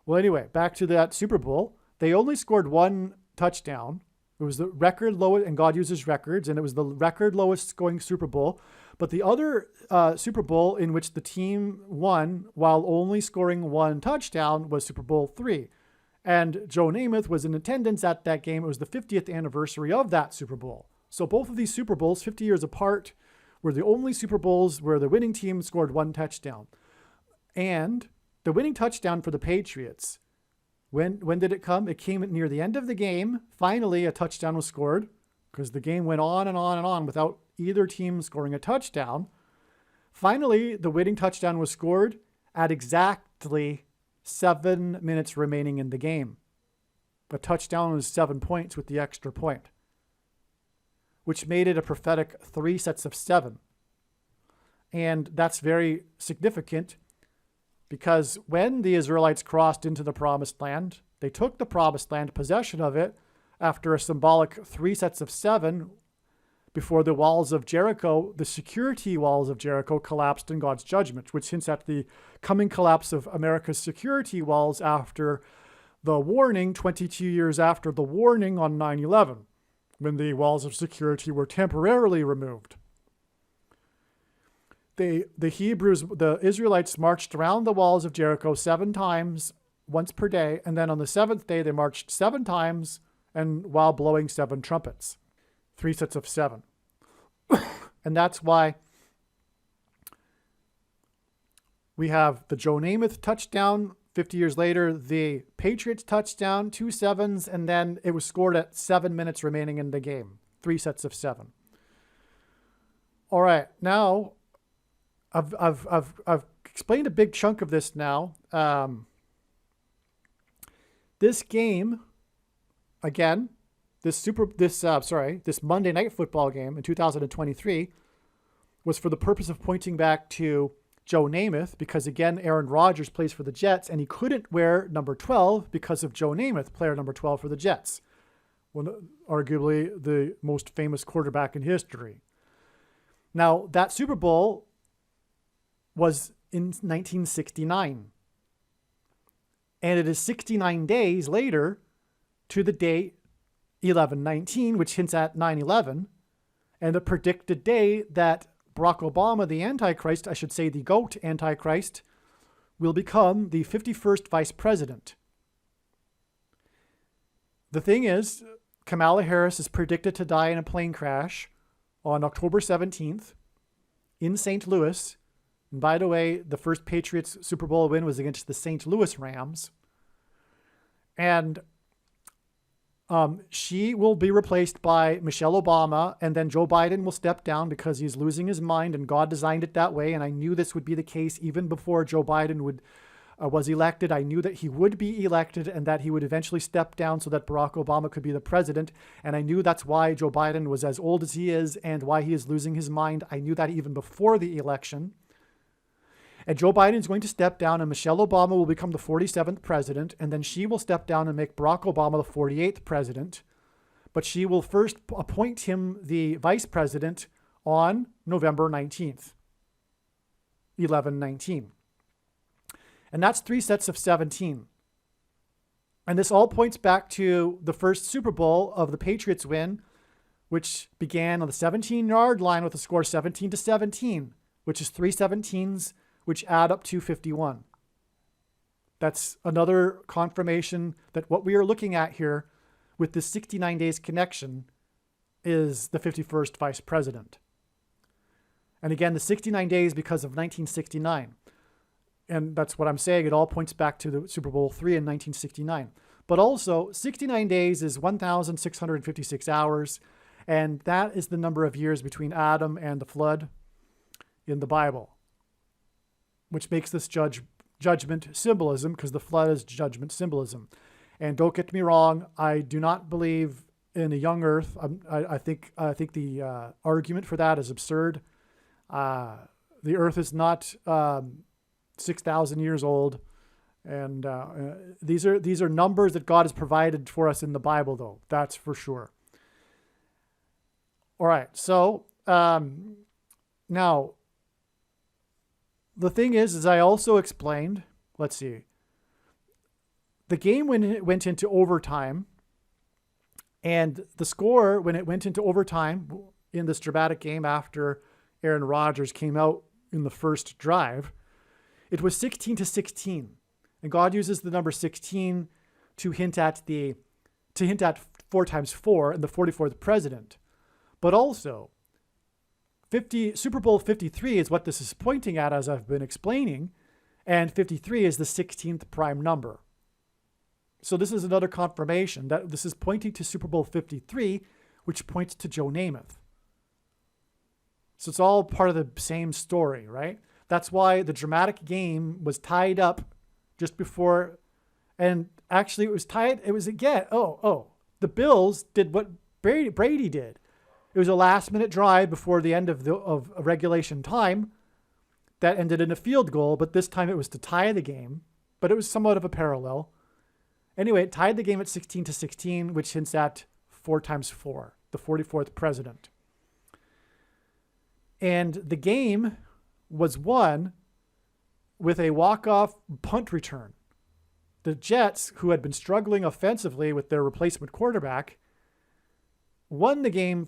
Well, anyway, back to that Super Bowl. They only scored one touchdown. It was the record lowest, and God uses records, and it was the record lowest scoring Super Bowl. But the other Super Bowl in which the team won while only scoring one touchdown was Super Bowl III. And Joe Namath was in attendance at that game. It was the 50th anniversary of that Super Bowl. So both of these Super Bowls, 50 years apart, were the only Super Bowls where the winning team scored one touchdown. And the winning touchdown for the Patriots, when did it come? It came near the end of the game. Finally, a touchdown was scored because the game went on and on and on without either team scoring a touchdown. Finally, the winning touchdown was scored at exactly 7 minutes remaining in the game. A touchdown was 7 points with the extra point, which made it a prophetic 3 sets of 7. And that's very significant because when the Israelites crossed into the Promised Land, they took the Promised Land, possession of it, after a symbolic 3 sets of 7 before the walls of Jericho, the security walls of Jericho collapsed in God's judgment, which hints at the coming collapse of America's security walls after the warning, 22 years after the warning on 9/11, when the walls of security were temporarily removed. The Israelites marched around the walls of Jericho 7 times, once per day, and then on the 7th day they marched 7 times and while blowing 7 trumpets. 3 sets of 7. And that's why we have the Joe Namath touchdown 50 years later, the Patriots touchdown, 2 sevens, and then it was scored at 7 minutes remaining in the game. 3 sets of 7. All right, now I've explained a big chunk of this now. This game, again, this Monday Night Football game in 2023 was for the purpose of pointing back to Joe Namath, because again, Aaron Rodgers plays for the Jets and he couldn't wear number 12 because of Joe Namath, player number 12 for the Jets. Arguably the most famous quarterback in history. Now, that Super Bowl was in 1969. And it is 69 days later to the date 11/19, which hints at 9/11, and the predicted day that Barack Obama, the Antichrist, I should say the GOAT Antichrist, will become the 51st vice president. The thing is, Kamala Harris is predicted to die in a plane crash on October 17th in St. Louis. And by the way, the first Patriots Super Bowl win was against the St. Louis Rams. And she will be replaced by Michelle Obama, and then Joe Biden will step down because he's losing his mind, and God designed it that way. And I knew this would be the case even before Joe Biden was elected. I knew that he would be elected and that he would eventually step down so that Barack Obama could be the president. And I knew that's why Joe Biden was as old as he is and why he is losing his mind. I knew that even before the election. And Joe Biden is going to step down, and Michelle Obama will become the 47th president, and then she will step down and make Barack Obama the 48th president. But she will first appoint him the vice president on November 19th, 11/19. And that's 3 sets of 17. And this all points back to the first Super Bowl of the Patriots win, which began on the 17-yard line with a score 17-17, which is 3 17s, which add up to 51. That's another confirmation that what we are looking at here with this 69 days connection is the 51st vice president. And again, the 69 days because of 1969. And that's what I'm saying. It all points back to the Super Bowl III in 1969. But also, 69 days is 1,656 hours. And that is the number of years between Adam and the flood in the Bible, which makes this judgment symbolism, because the flood is judgment symbolism. And don't get me wrong, I do not believe in a young earth. I think the argument for that is absurd. The earth is not 6,000 years old. And these are numbers that God has provided for us in the Bible, though. That's for sure. All right. So now, the thing is, as I also explained, let's see. The game, when it went into overtime, and the score when it went into overtime in this dramatic game after Aaron Rodgers came out in the first drive, it was 16-16. And God uses the number 16 to hint at 4 times 4 and the 44th president. But also, Super Bowl 53 is what this is pointing at, as I've been explaining, and 53 is the 16th prime number. So this is another confirmation that this is pointing to Super Bowl 53, which points to Joe Namath. So it's all part of the same story, right? That's why the dramatic game was tied up just before, and actually it was tied. It was again, the Bills did what Brady did. It was a last-minute drive before the end of regulation time that ended in a field goal, but this time it was to tie the game, but it was somewhat of a parallel. Anyway, it tied the game at 16-16, which hints at 4 times 4, the 44th president. And the game was won with a walk-off punt return. The Jets, who had been struggling offensively with their replacement quarterback, won the game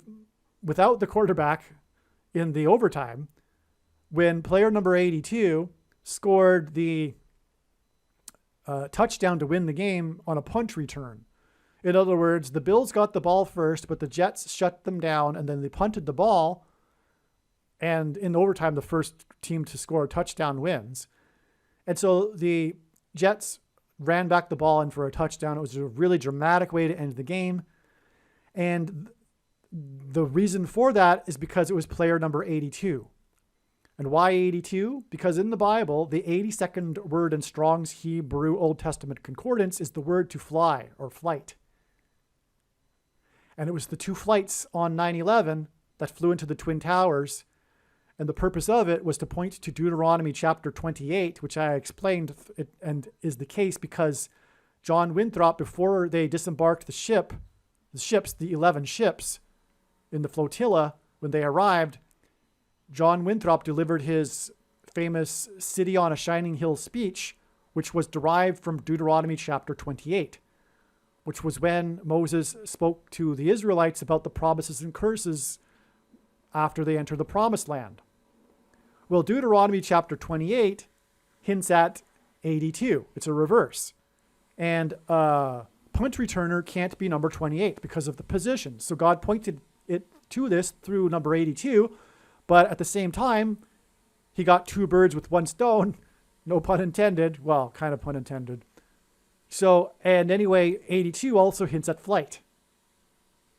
without the quarterback in the overtime when player number 82 scored the touchdown to win the game on a punt return. In other words, the Bills got the ball first, but the Jets shut them down, and then they punted the ball. And in overtime, the first team to score a touchdown wins. And so the Jets ran back the ball in for a touchdown. It was a really dramatic way to end the game. And the reason for that is because it was player number 82. And why 82? Because in the Bible, the 82nd word in Strong's Hebrew Old Testament Concordance is the word to fly or flight. And it was the 2 flights on 9/11 that flew into the Twin Towers. And the purpose of it was to point to Deuteronomy chapter 28, which I explained and is the case because John Winthrop, before they disembarked the 11 ships in the flotilla, when they arrived, John Winthrop delivered his famous City on a Shining Hill speech, which was derived from Deuteronomy chapter 28, which was when Moses spoke to the Israelites about the promises and curses after they enter the promised land. Well, Deuteronomy chapter 28 hints at 82. It's a reverse. And punt returner can't be number 28 because of the position. So God pointed it to this through number 82. But at the same time, he got 2 birds with 1 stone. No pun intended. Well, kind of pun intended. So, and anyway, 82 also hints at flight.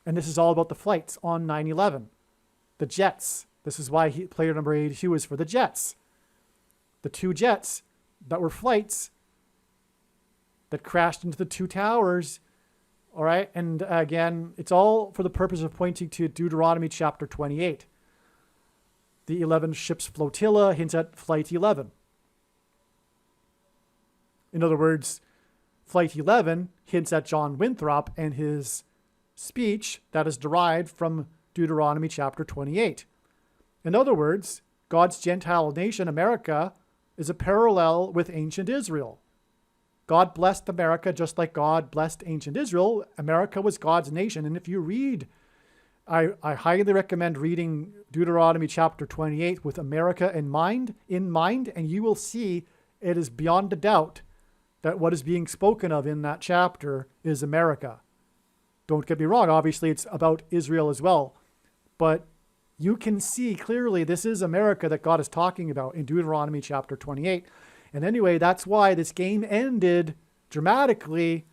And this is all about the flights on 9/11. The Jets. This is why player number 82 is for the Jets. The 2 jets that were flights that crashed into the 2 towers. All right. And again, it's all for the purpose of pointing to Deuteronomy chapter 28. The 11 ships flotilla hints at flight 11. In other words, flight 11 hints at John Winthrop and his speech that is derived from Deuteronomy chapter 28. In other words, God's Gentile nation, America, is a parallel with ancient Israel. God blessed America just like God blessed ancient Israel. America was God's nation. And if you read, I highly recommend reading Deuteronomy chapter 28 with America in mind, and you will see it is beyond a doubt that what is being spoken of in that chapter is America. Don't get me wrong. Obviously, it's about Israel as well. But you can see clearly this is America that God is talking about in Deuteronomy chapter 28. And anyway, that's why this game ended dramatically,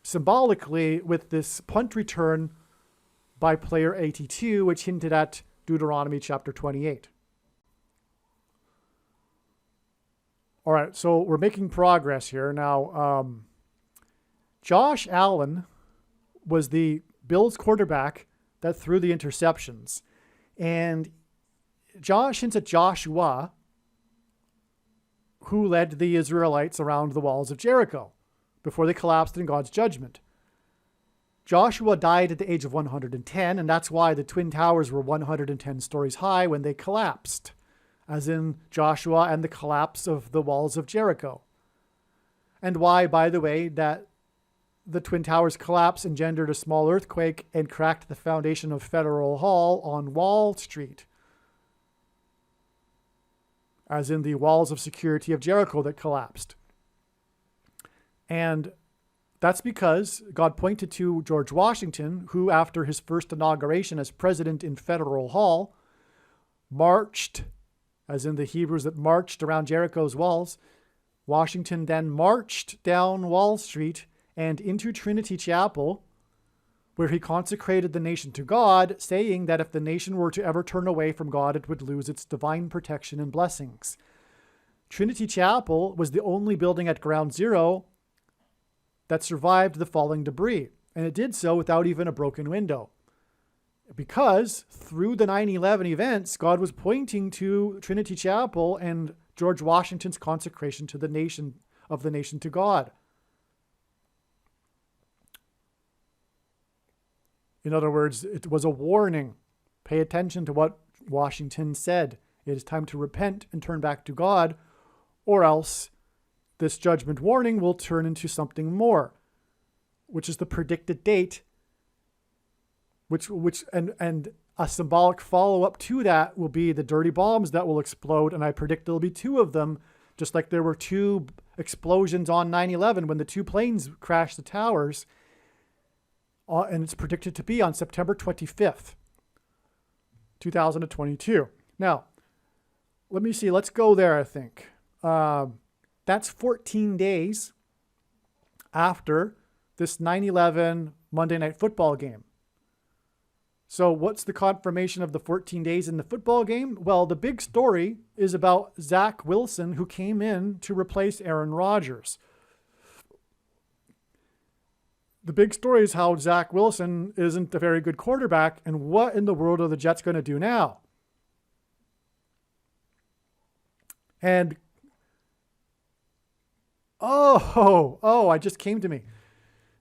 symbolically, with this punt return by player 82, which hinted at Deuteronomy chapter 28. All right, so we're making progress here. Now, Josh Allen was the Bills quarterback that threw the interceptions. And Josh hints at Joshua, who led the Israelites around the walls of Jericho before they collapsed in God's judgment. Joshua died at the age of 110, and that's why the Twin Towers were 110 stories high when they collapsed, as in Joshua and the collapse of the walls of Jericho. And why, by the way, that the Twin Towers collapse engendered a small earthquake and cracked the foundation of Federal Hall on Wall Street, as in the walls of security of Jericho that collapsed. And that's because God pointed to George Washington, who, after his first inauguration as president in Federal Hall, marched, as in the Hebrews that marched around Jericho's walls. Washington then marched down Wall Street and into Trinity Chapel, where he consecrated the nation to God, saying that if the nation were to ever turn away from God, it would lose its divine protection and blessings. Trinity Chapel was the only building at Ground Zero that survived the falling debris, and it did so without even a broken window. Because through the 9/11 events, God was pointing to Trinity Chapel and George Washington's consecration to the nation to God. In other words, it was a warning. Pay attention to what Washington said. It is time to repent and turn back to God, or else this judgment warning will turn into something more, which is the predicted date, and a symbolic follow-up to that will be the dirty bombs that will explode, and I predict there'll be 2 of them, just like there were 2 explosions on 9/11 when the 2 planes crashed the towers, and it's predicted to be on September 25th, 2022. Now, let me see. Let's go there, I think. That's 14 days after this 9/11 Monday Night Football game. So what's the confirmation of the 14 days in the football game? Well, the big story is about Zach Wilson, who came in to replace Aaron Rodgers. The big story is how Zach Wilson isn't a very good quarterback, and what in the world are the Jets going to do now? And it just came to me.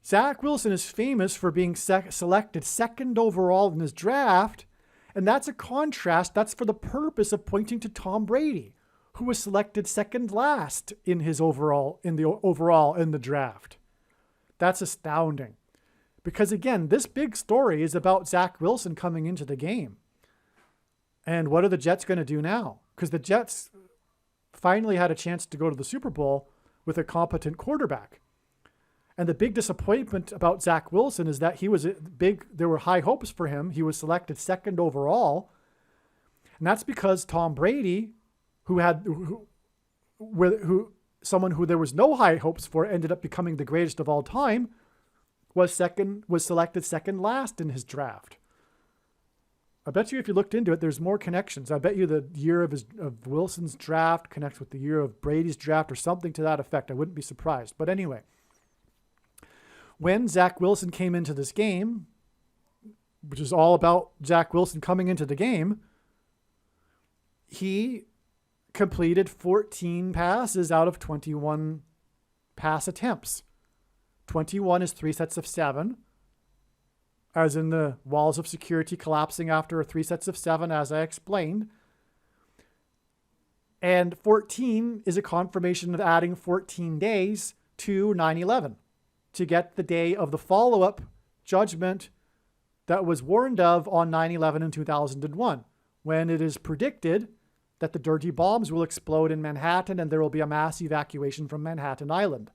Zach Wilson is famous for being selected second overall in his draft, and that's a contrast. That's for the purpose of pointing to Tom Brady, who was selected second last in the draft. That's astounding. Because again, this big story is about Zach Wilson coming into the game. And what are the Jets going to do now? Because the Jets finally had a chance to go to the Super Bowl with a competent quarterback. And the big disappointment about Zach Wilson is that there were high hopes for him. He was selected second overall. And that's because Tom Brady, someone who there was no high hopes for, ended up becoming the greatest of all time, was selected second last in his draft. I bet you if you looked into it, there's more connections. I bet you the year of Wilson's draft connects with the year of Brady's draft or something to that effect. I wouldn't be surprised. But anyway, when Zach Wilson came into this game, which is all about Zach Wilson coming into the game, he completed 14 passes out of 21 pass attempts. 21 is 3 sets of 7, as in the walls of security collapsing after 3 sets of 7, as I explained. And 14 is a confirmation of adding 14 days to 9/11 to get the day of the follow-up judgment that was warned of on 9/11 in 2001, when it is predicted that the dirty bombs will explode in Manhattan and there will be a mass evacuation from Manhattan Island.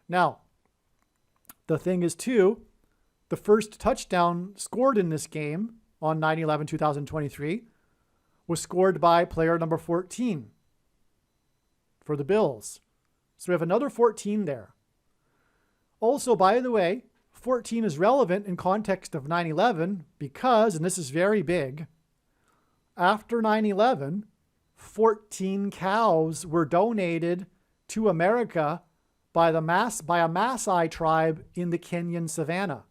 Now, the thing is too, The first touchdown scored in this game on 9/11/2023 was scored by player number 14 for the Bills. So we have another 14 there. Also, by the way, 14 is relevant in context of 9/11 because, and this is very big, after 9/11, 14 cows were donated to America by a Maasai tribe in the Kenyan savannah.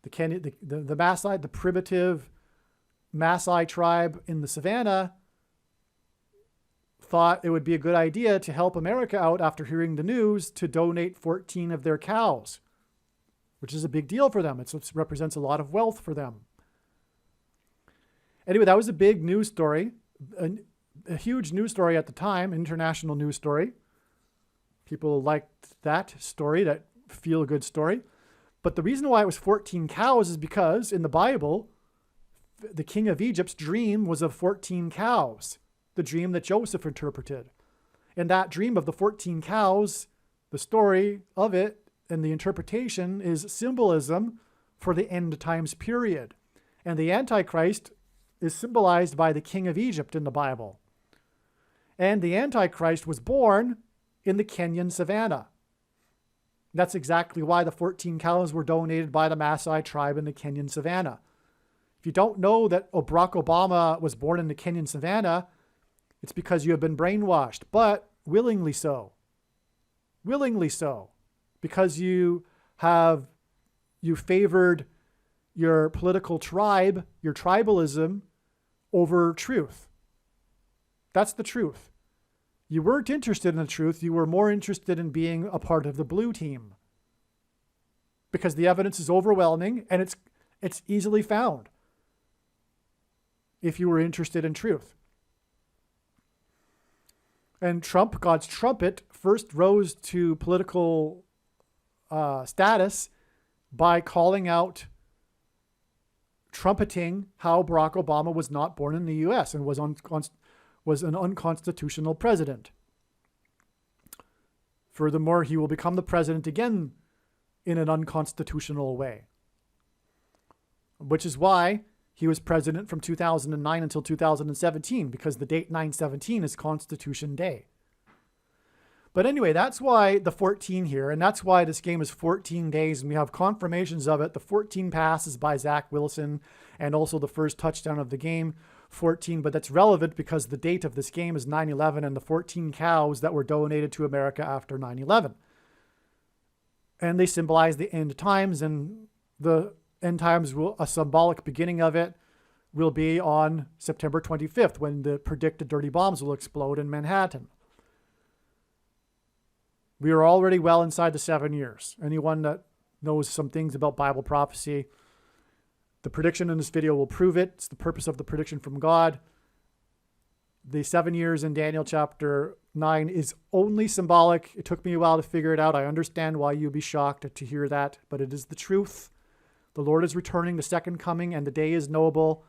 The Maasai, the primitive Maasai tribe in the savannah, thought it would be a good idea to help America out after hearing the news to donate 14 of their cows, which is a big deal for them. It represents a lot of wealth for them. Anyway, that was a big news story, a huge news story at the time, international news story. People liked that story, that feel-good story. But the reason why it was 14 cows is because in the Bible, the king of Egypt's dream was of 14 cows, the dream that Joseph interpreted. And that dream of the 14 cows, the story of it and the interpretation is symbolism for the end times period. And the Antichrist is symbolized by the king of Egypt in the Bible. And the Antichrist was born in the Kenyan savannah. That's exactly why the 14 cows were donated by the Maasai tribe in the Kenyan savannah. If you don't know that Barack Obama was born in the Kenyan savannah, it's because you have been brainwashed, but willingly so. Willingly so. Because you favored your political tribe, your tribalism, over truth. That's the truth. You weren't interested in the truth. You were more interested in being a part of the blue team. Because the evidence is overwhelming and it's easily found if you were interested in truth. And Trump, God's trumpet, first rose to political status by calling out, trumpeting how Barack Obama was not born in the U.S. and was an unconstitutional president. Furthermore, he will become the president again in an unconstitutional way, which is why he was president from 2009 until 2017, because the date 9/17 is Constitution Day. But anyway, that's why the 14 here, and that's why this game is 14 days, and we have confirmations of it. The 14 passes by Zach Wilson, and also the first touchdown of the game, 14. But that's relevant because the date of this game is 9/11, and the 14 cows that were donated to America after 9/11. And they symbolize the end times, and the end times, a symbolic beginning of it will be on September 25th, when the predicted dirty bombs will explode in Manhattan. We are already well inside the 7 years. Anyone that knows some things about Bible prophecy, the prediction in this video will prove it. It's the purpose of the prediction from God. The 7 years in Daniel chapter 9 is only symbolic. It took me a while to figure it out. I understand why you'd be shocked to hear that, but it is the truth. The Lord is returning, the second coming, and the day is knowable.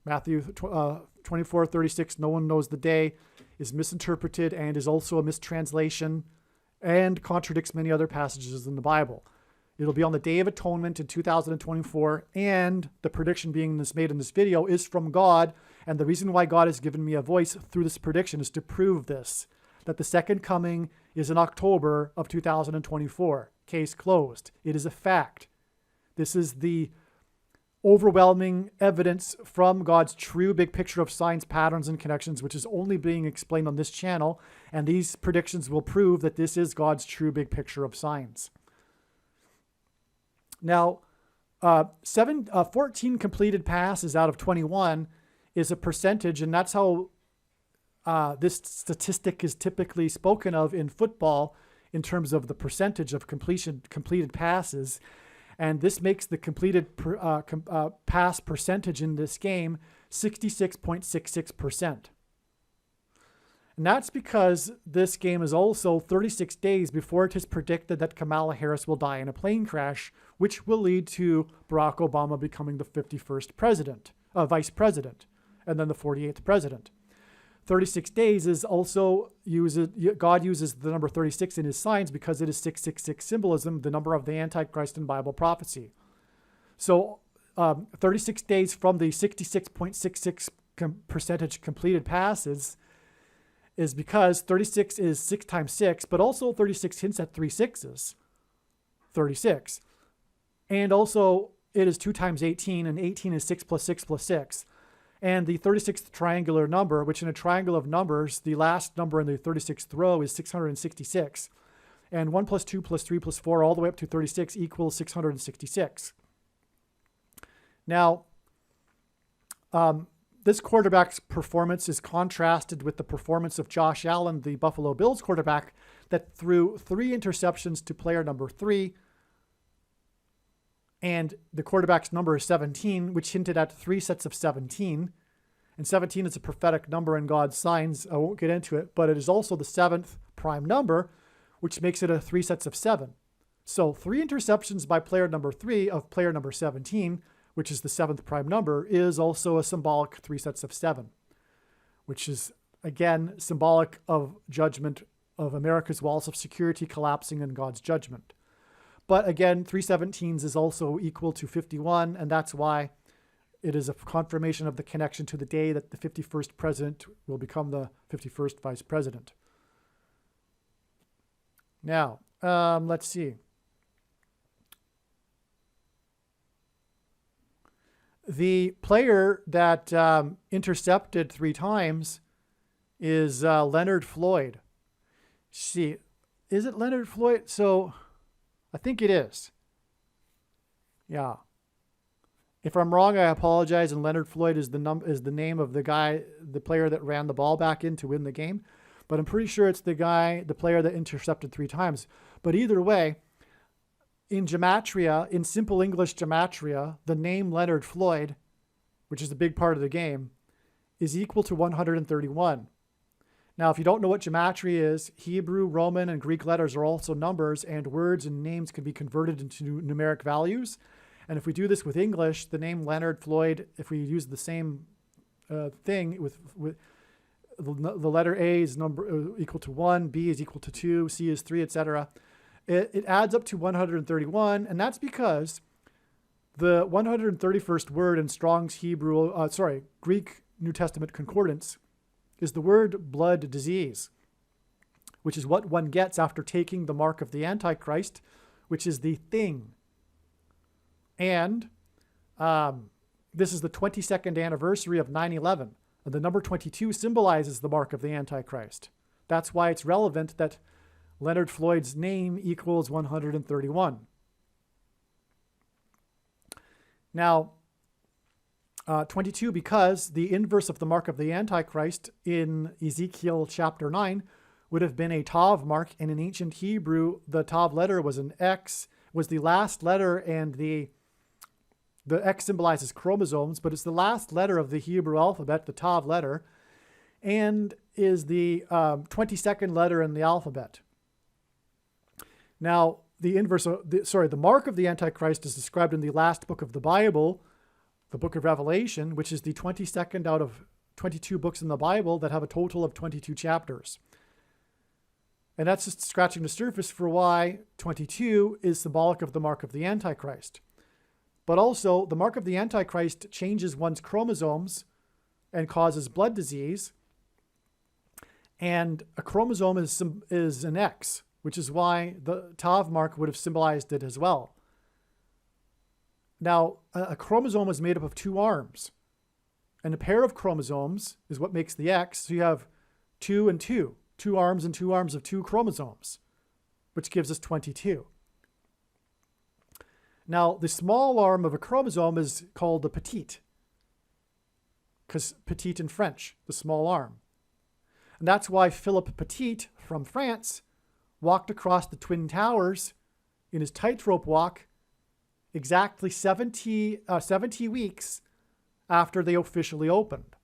Matthew 24:36, no one knows the day, is misinterpreted and is also a mistranslation and contradicts many other passages in the Bible. It'll be on the Day of Atonement in 2024, and the prediction made in this video is from God, and the reason why God has given me a voice through this prediction is to prove this, that the second coming is in October of 2024. Case closed. It is a fact. This is the overwhelming evidence from God's true big picture of signs, patterns, and connections, which is only being explained on this channel. And these predictions will prove that this is God's true big picture of signs. Now, 14 completed passes out of 21 is a percentage, and that's how this statistic is typically spoken of in football in terms of the percentage of completed passes. And this makes the completed pass percentage in this game 66.66%. And that's because this game is also 36 days before it is predicted that Kamala Harris will die in a plane crash, which will lead to Barack Obama becoming the 51st vice president, and then the 48th president. 36 days is also God uses the number 36 in his signs because it is 666 symbolism, the number of the Antichrist in Bible prophecy. So 36 days from the 66.66% completed passes is because 36 is 6 times 6, but also 36 hints at 3 sixes, 36. And also it is 2 times 18, and 18 is 6 plus 6 plus 6. And the 36th triangular number, which in a triangle of numbers, the last number in the 36th row is 666. And 1 plus 2 plus 3 plus 4 all the way up to 36 equals 666. Now, this quarterback's performance is contrasted with the performance of Josh Allen, the Buffalo Bills quarterback, that threw 3 interceptions to player number 3. And the quarterback's number is 17, which hinted at 3 sets of 17. And 17 is a prophetic number in God's signs. I won't get into it, but it is also the 7th prime number, which makes it a 3 sets of 7. So 3 interceptions by player number 3 of player number 17, which is the 7th prime number, is also a symbolic 3 sets of 7, which is, again, symbolic of judgment of America's walls of security collapsing in God's judgment. But again, 3 17s is also equal to 51, and that's why it is a confirmation of the connection to the day that the 51st president will become the 51st vice president. Now, let's see. The player that intercepted 3 times is Leonard Floyd. See, is it Leonard Floyd? So I think it is. Yeah. If I'm wrong, I apologize. And Leonard Floyd is the name of the player that ran the ball back in to win the game. But I'm pretty sure it's the player that intercepted 3 times. But either way, in gematria, in simple English gematria, the name Leonard Floyd, which is a big part of the game, is equal to 131. Now, if you don't know what gematria is, Hebrew, Roman, and Greek letters are also numbers, and words and names can be converted into numeric values. And if we do this with English, the name Leonard Floyd, if we use the same thing with the letter A is equal to 1, B is equal to 2, C is 3, etc., it adds up to 131, and that's because the 131st word in Strong's Greek New Testament concordance is the word blood disease, which is what one gets after taking the mark of the Antichrist, which is the thing. And this is the 22nd anniversary of 9/11, and the number 22 symbolizes the mark of the Antichrist. That's why it's relevant that Leonard Floyd's name equals 131. Now, 22, because the inverse of the mark of the Antichrist in Ezekiel chapter 9 would have been a Tav mark, and in ancient Hebrew, the Tav letter was an X, was the last letter, and the X symbolizes chromosomes, but it's the last letter of the Hebrew alphabet, the Tav letter, and is the 22nd letter in the alphabet. Now, the mark of the Antichrist is described in the last book of the Bible, the book of Revelation, which is the 22nd out of 22 books in the Bible that have a total of 22 chapters. And that's just scratching the surface for why 22 is symbolic of the mark of the Antichrist. But also, the mark of the Antichrist changes one's chromosomes and causes blood disease. And a chromosome is an X, which is why the Tav mark would have symbolized it as well. Now, a chromosome is made up of 2 arms, and a pair of chromosomes is what makes the X. So you have 2 and 2, 2 arms and 2 arms of 2 chromosomes, which gives us 22. Now, the small arm of a chromosome is called the petite, because petite in French, the small arm. And that's why Philippe Petit from France walked across the Twin Towers in his tightrope walk exactly 70 weeks after they officially opened.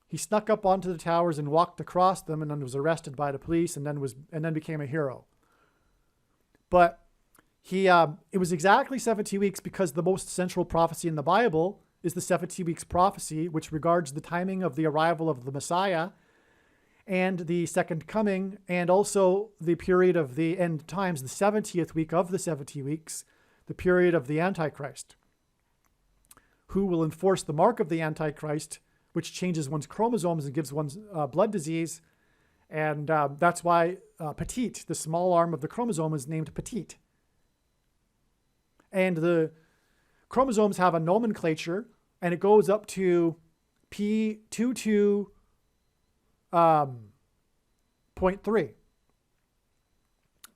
He snuck up onto the towers and walked across them, and then was arrested by the police, and then became a hero. But it was exactly 70 weeks because the most central prophecy in the Bible is the 70 weeks prophecy, which regards the timing of the arrival of the Messiah and the second coming, and also the period of the end times, the 70th week of the 70 weeks, the period of the Antichrist, who will enforce the mark of the Antichrist, which changes one's chromosomes and gives one's blood disease. And that's why petite, the small arm of the chromosome, is named petite. And the chromosomes have a nomenclature, and it goes up to P22.3.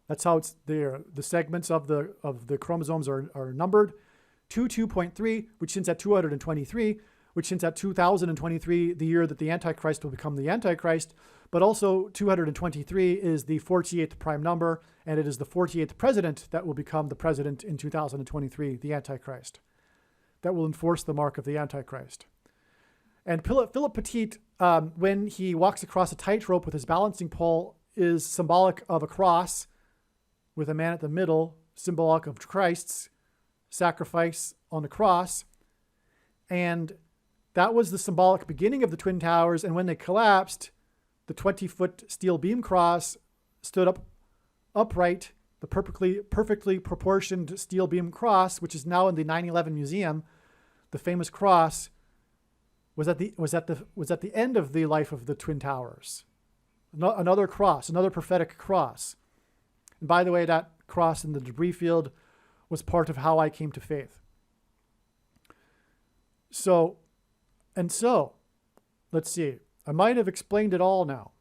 That's how it's there. The segments of the chromosomes are numbered. 22.3, which hints at 223, which hints at 2023, the year that the Antichrist will become the Antichrist. But also 223 is the 48th prime number, and it is the 48th president that will become the president in 2023, the Antichrist, that will enforce the mark of the Antichrist. And Philip Petit, when he walks across a tightrope with his balancing pole, is symbolic of a cross with a man at the middle, symbolic of Christ's sacrifice on the cross. And that was the symbolic beginning of the Twin Towers. And when they collapsed, the 20-foot steel beam cross stood upright, the perfectly proportioned steel beam cross, which is now in the 9/11 museum. The famous cross was at the end of the life of the Twin Towers. Another cross, another prophetic cross. And by the way, that cross in the debris field was part of how I came to faith. So, let's see. I might have explained it all now.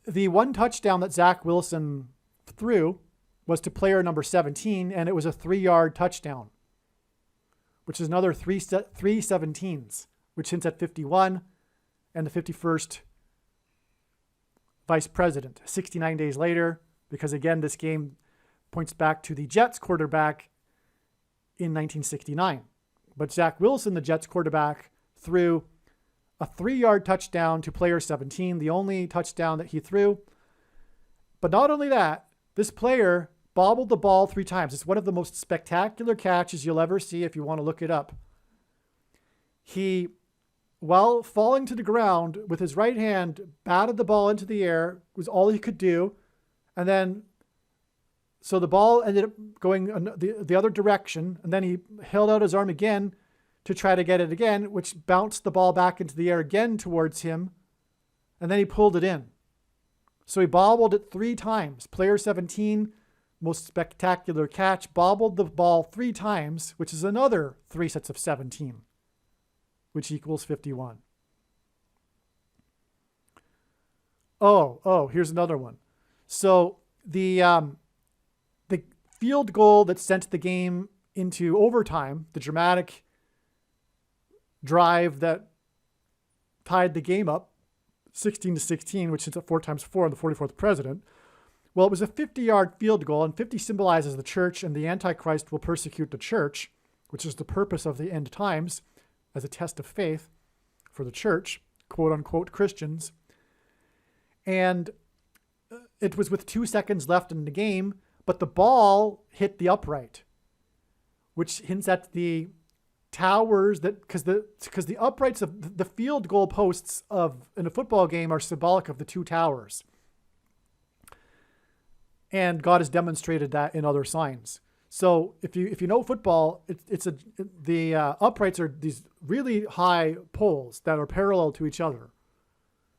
The one touchdown that Zach Wilson threw was to player number 17, and it was a 3-yard touchdown, which is another three 17s, which hints at 51 and the 51st vice president. 69 days later, because again, this game points back to the Jets quarterback in 1969. But Zach Wilson, the Jets quarterback, threw a 3-yard touchdown to player 17, the only touchdown that he threw. But not only that, this player bobbled the ball 3 times. It's one of the most spectacular catches you'll ever see if you want to look it up. He, while falling to the ground with his right hand, batted the ball into the air, was all he could do. And then, so the ball ended up going the other direction, and then he held out his arm again to try to get it again, which bounced the ball back into the air again towards him, and then he pulled it in. So he bobbled it 3 times. Player 17, most spectacular catch, bobbled the ball 3 times, which is another 3 sets of 17, which equals 51. Here's another one. So the field goal that sent the game into overtime, the dramatic drive that tied the game up 16-16, which is at 4 times 4 and the 44th president. Well, it was a 50-yard field goal, and 50 symbolizes the church, and the Antichrist will persecute the church, which is the purpose of the end times as a test of faith for the church, quote unquote Christians. And it was with 2 seconds left in the game, but the ball hit the upright, which hints at the towers that, because the uprights of the field goal posts in a football game are symbolic of the 2 towers. And God has demonstrated that in other signs. So if you know football, the uprights are these really high poles that are parallel to each other.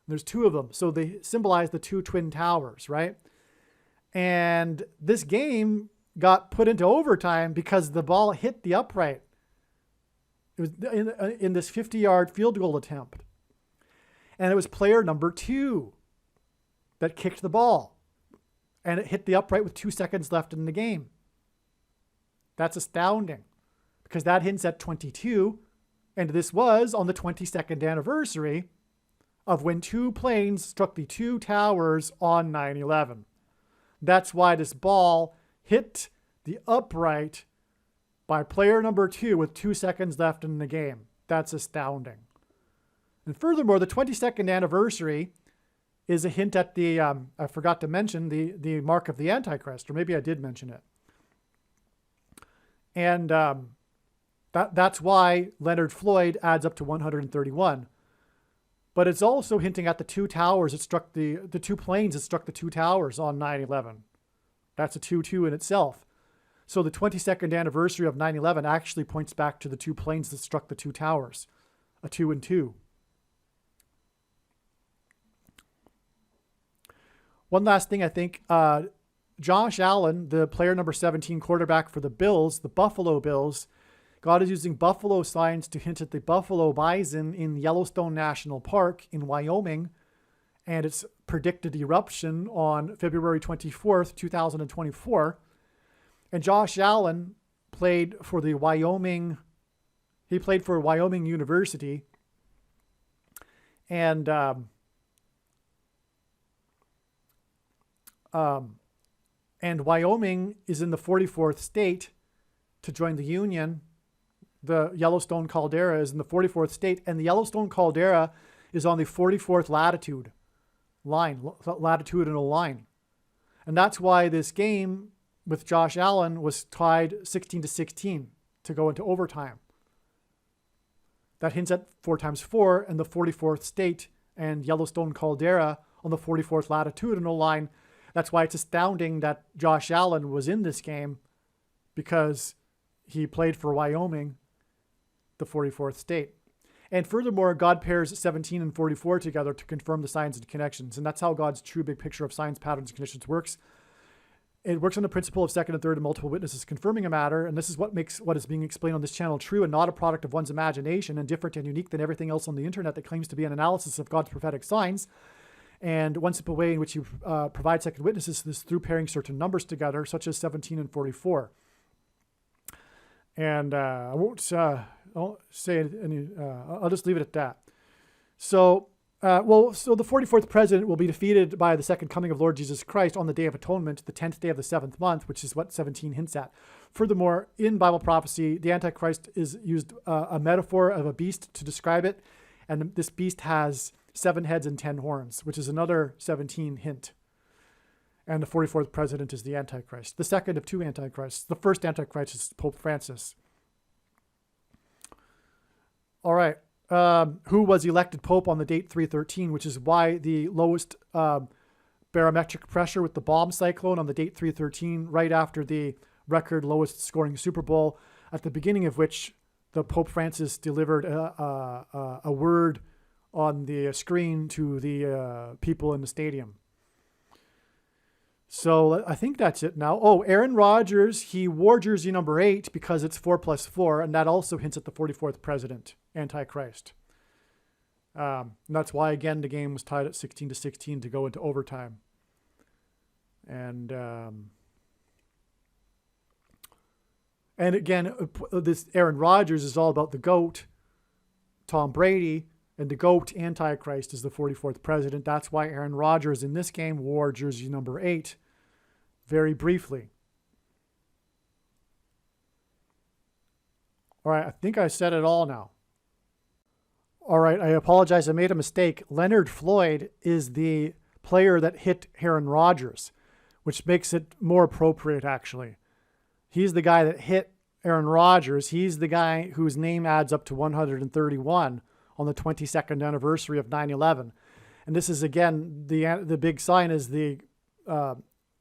There's 2 of them. So they symbolize the 2 twin towers, right? And this game got put into overtime because the ball hit the upright. It was in this 50-yard field goal attempt. And it was player number 2 that kicked the ball. And it hit the upright with 2 seconds left in the game. That's astounding, because that hints at 22. And this was on the 22nd anniversary of when 2 planes struck the 2 towers on 9/11. That's why this ball hit the upright by player number 2 with 2 seconds left in the game. That's astounding. And furthermore, the 22nd anniversary is a hint at the, I forgot to mention, the mark of the Antichrist, or maybe I did mention it. And that's why Leonard Floyd adds up to 131. But it's also hinting at the two towers that struck the two planes that struck the two towers on 9/11. That's a 2-2 in itself. So the 22nd anniversary of 9/11 actually points back to the two planes that struck the two towers, a 2 and 2. One last thing, I think, Josh Allen, the player number 17 quarterback for the Bills, the Buffalo Bills, God is using buffalo signs to hint at the buffalo bison in Yellowstone National Park in Wyoming and its predicted eruption on February 24th, 2024. And Josh Allen played for Wyoming University. And Wyoming is in the 44th state to join the Union. The Yellowstone caldera is in the 44th state, and the Yellowstone caldera is on the 44th latitudinal line. And that's why this game with Josh Allen was tied 16-16 to go into overtime. That hints at 4 times 4 and the 44th state and Yellowstone caldera on the 44th latitudinal line. That's why it's astounding that Josh Allen was in this game, because he played for Wyoming, the 44th state. And furthermore, God pairs 17 and 44 together to confirm the signs and connections. And that's how God's true big picture of signs, patterns, and conditions works. It works on the principle of second and third and multiple witnesses confirming a matter. And this is what makes what is being explained on this channel true and not a product of one's imagination and different and unique than everything else on the internet that claims to be an analysis of God's prophetic signs. And one simple way in which you provide second witnesses is through pairing certain numbers together, such as 17 and 44. And I won't say any, I'll just leave it at that. So the 44th president will be defeated by the second coming of Lord Jesus Christ on the Day of Atonement, the 10th day of the 7th month, which is what 17 hints at. Furthermore, in Bible prophecy, the Antichrist is used a metaphor of a beast to describe it. And this beast has 7 heads and 10 horns, which is another 17 hint. And the 44th president is the Antichrist, the second of 2 Antichrists. The first Antichrist is Pope Francis. All right. Who was elected Pope on the date 313, which is why the lowest barometric pressure with the bomb cyclone on the date 313, right after the record lowest scoring Super Bowl, at the beginning of which the Pope Francis delivered a word on the screen to the people in the stadium. So I think that's it now. Oh, Aaron Rodgers, he wore jersey number 8 because it's 4 + 4, and that also hints at the 44th president, Antichrist. And that's why, again, the game was tied at 16-16 to go into overtime. And again, this Aaron Rodgers is all about the GOAT, Tom Brady, and the GOAT, Antichrist, is the 44th president. That's why Aaron Rodgers in this game wore jersey number 8, very briefly. All right, I think I said it all now. All right, I apologize. I made a mistake. Leonard Floyd is the player that hit Aaron Rodgers, which makes it more appropriate, actually. He's the guy that hit Aaron Rodgers. He's the guy whose name adds up to 131 on the 22nd anniversary of 9/11. And this is, again, the big sign is the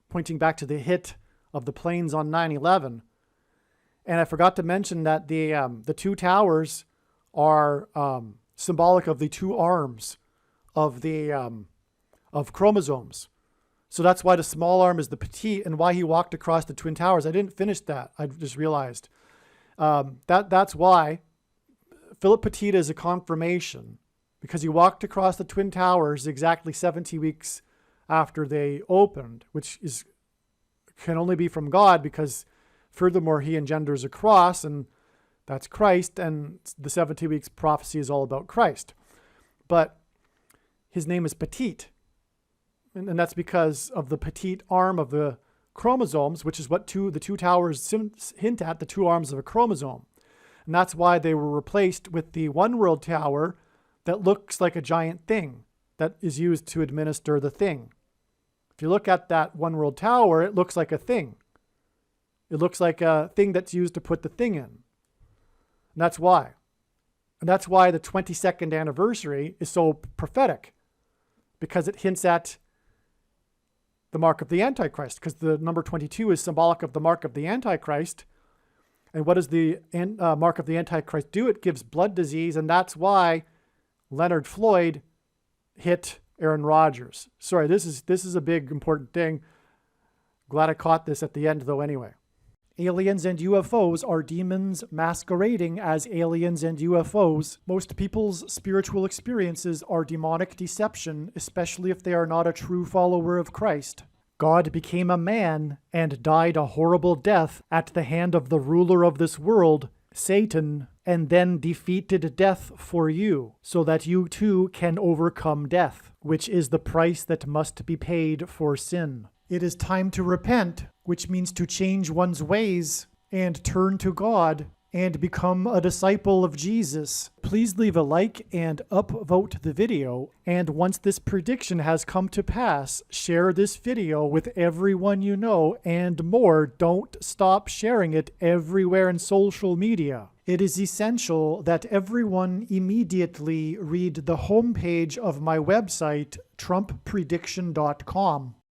pointing back to the hit of the planes on 9/11. And I forgot to mention that the two towers are symbolic of the two arms of the of chromosomes. So that's why the small arm is the petite, and why he walked across the Twin Towers. I didn't finish that. I just realized that's why Philip Petita is a confirmation, because he walked across the Twin Towers exactly 70 weeks after they opened, which can only be from God, because furthermore, he engenders a cross, and that's Christ, and the 70 weeks prophecy is all about Christ. But his name is Petite, and that's because of the petite arm of the chromosomes, which is what the two towers hint at, the two arms of a chromosome. And that's why they were replaced with the One World Tower that looks like a giant thing. that is used to administer the thing. If you look at that One World Tower, it looks like a thing. It looks like a thing that's used to put the thing in. And that's why. And that's why the 22nd anniversary is so prophetic, because it hints at the mark of the Antichrist, because the number 22 is symbolic of the mark of the Antichrist. And what does the mark of the Antichrist do? It gives blood disease, and that's why Leonard Floyd hit Aaron Rodgers. Sorry, this is a big, important thing. Glad I caught this at the end, though, anyway. Aliens and UFOs are demons masquerading as aliens and UFOs. Most people's spiritual experiences are demonic deception, especially if they are not a true follower of Christ. God became a man and died a horrible death at the hand of the ruler of this world, Satan, and then defeated death for you, so that you too can overcome death, which is the price that must be paid for sin. It is time to repent, which means to change one's ways and turn to God and become a disciple of Jesus. Please leave a like and upvote the video. And once this prediction has come to pass, share this video with everyone you know, and more. Don't stop sharing it everywhere in social media. It is essential that everyone immediately read the homepage of my website, TrumpPrediction.com.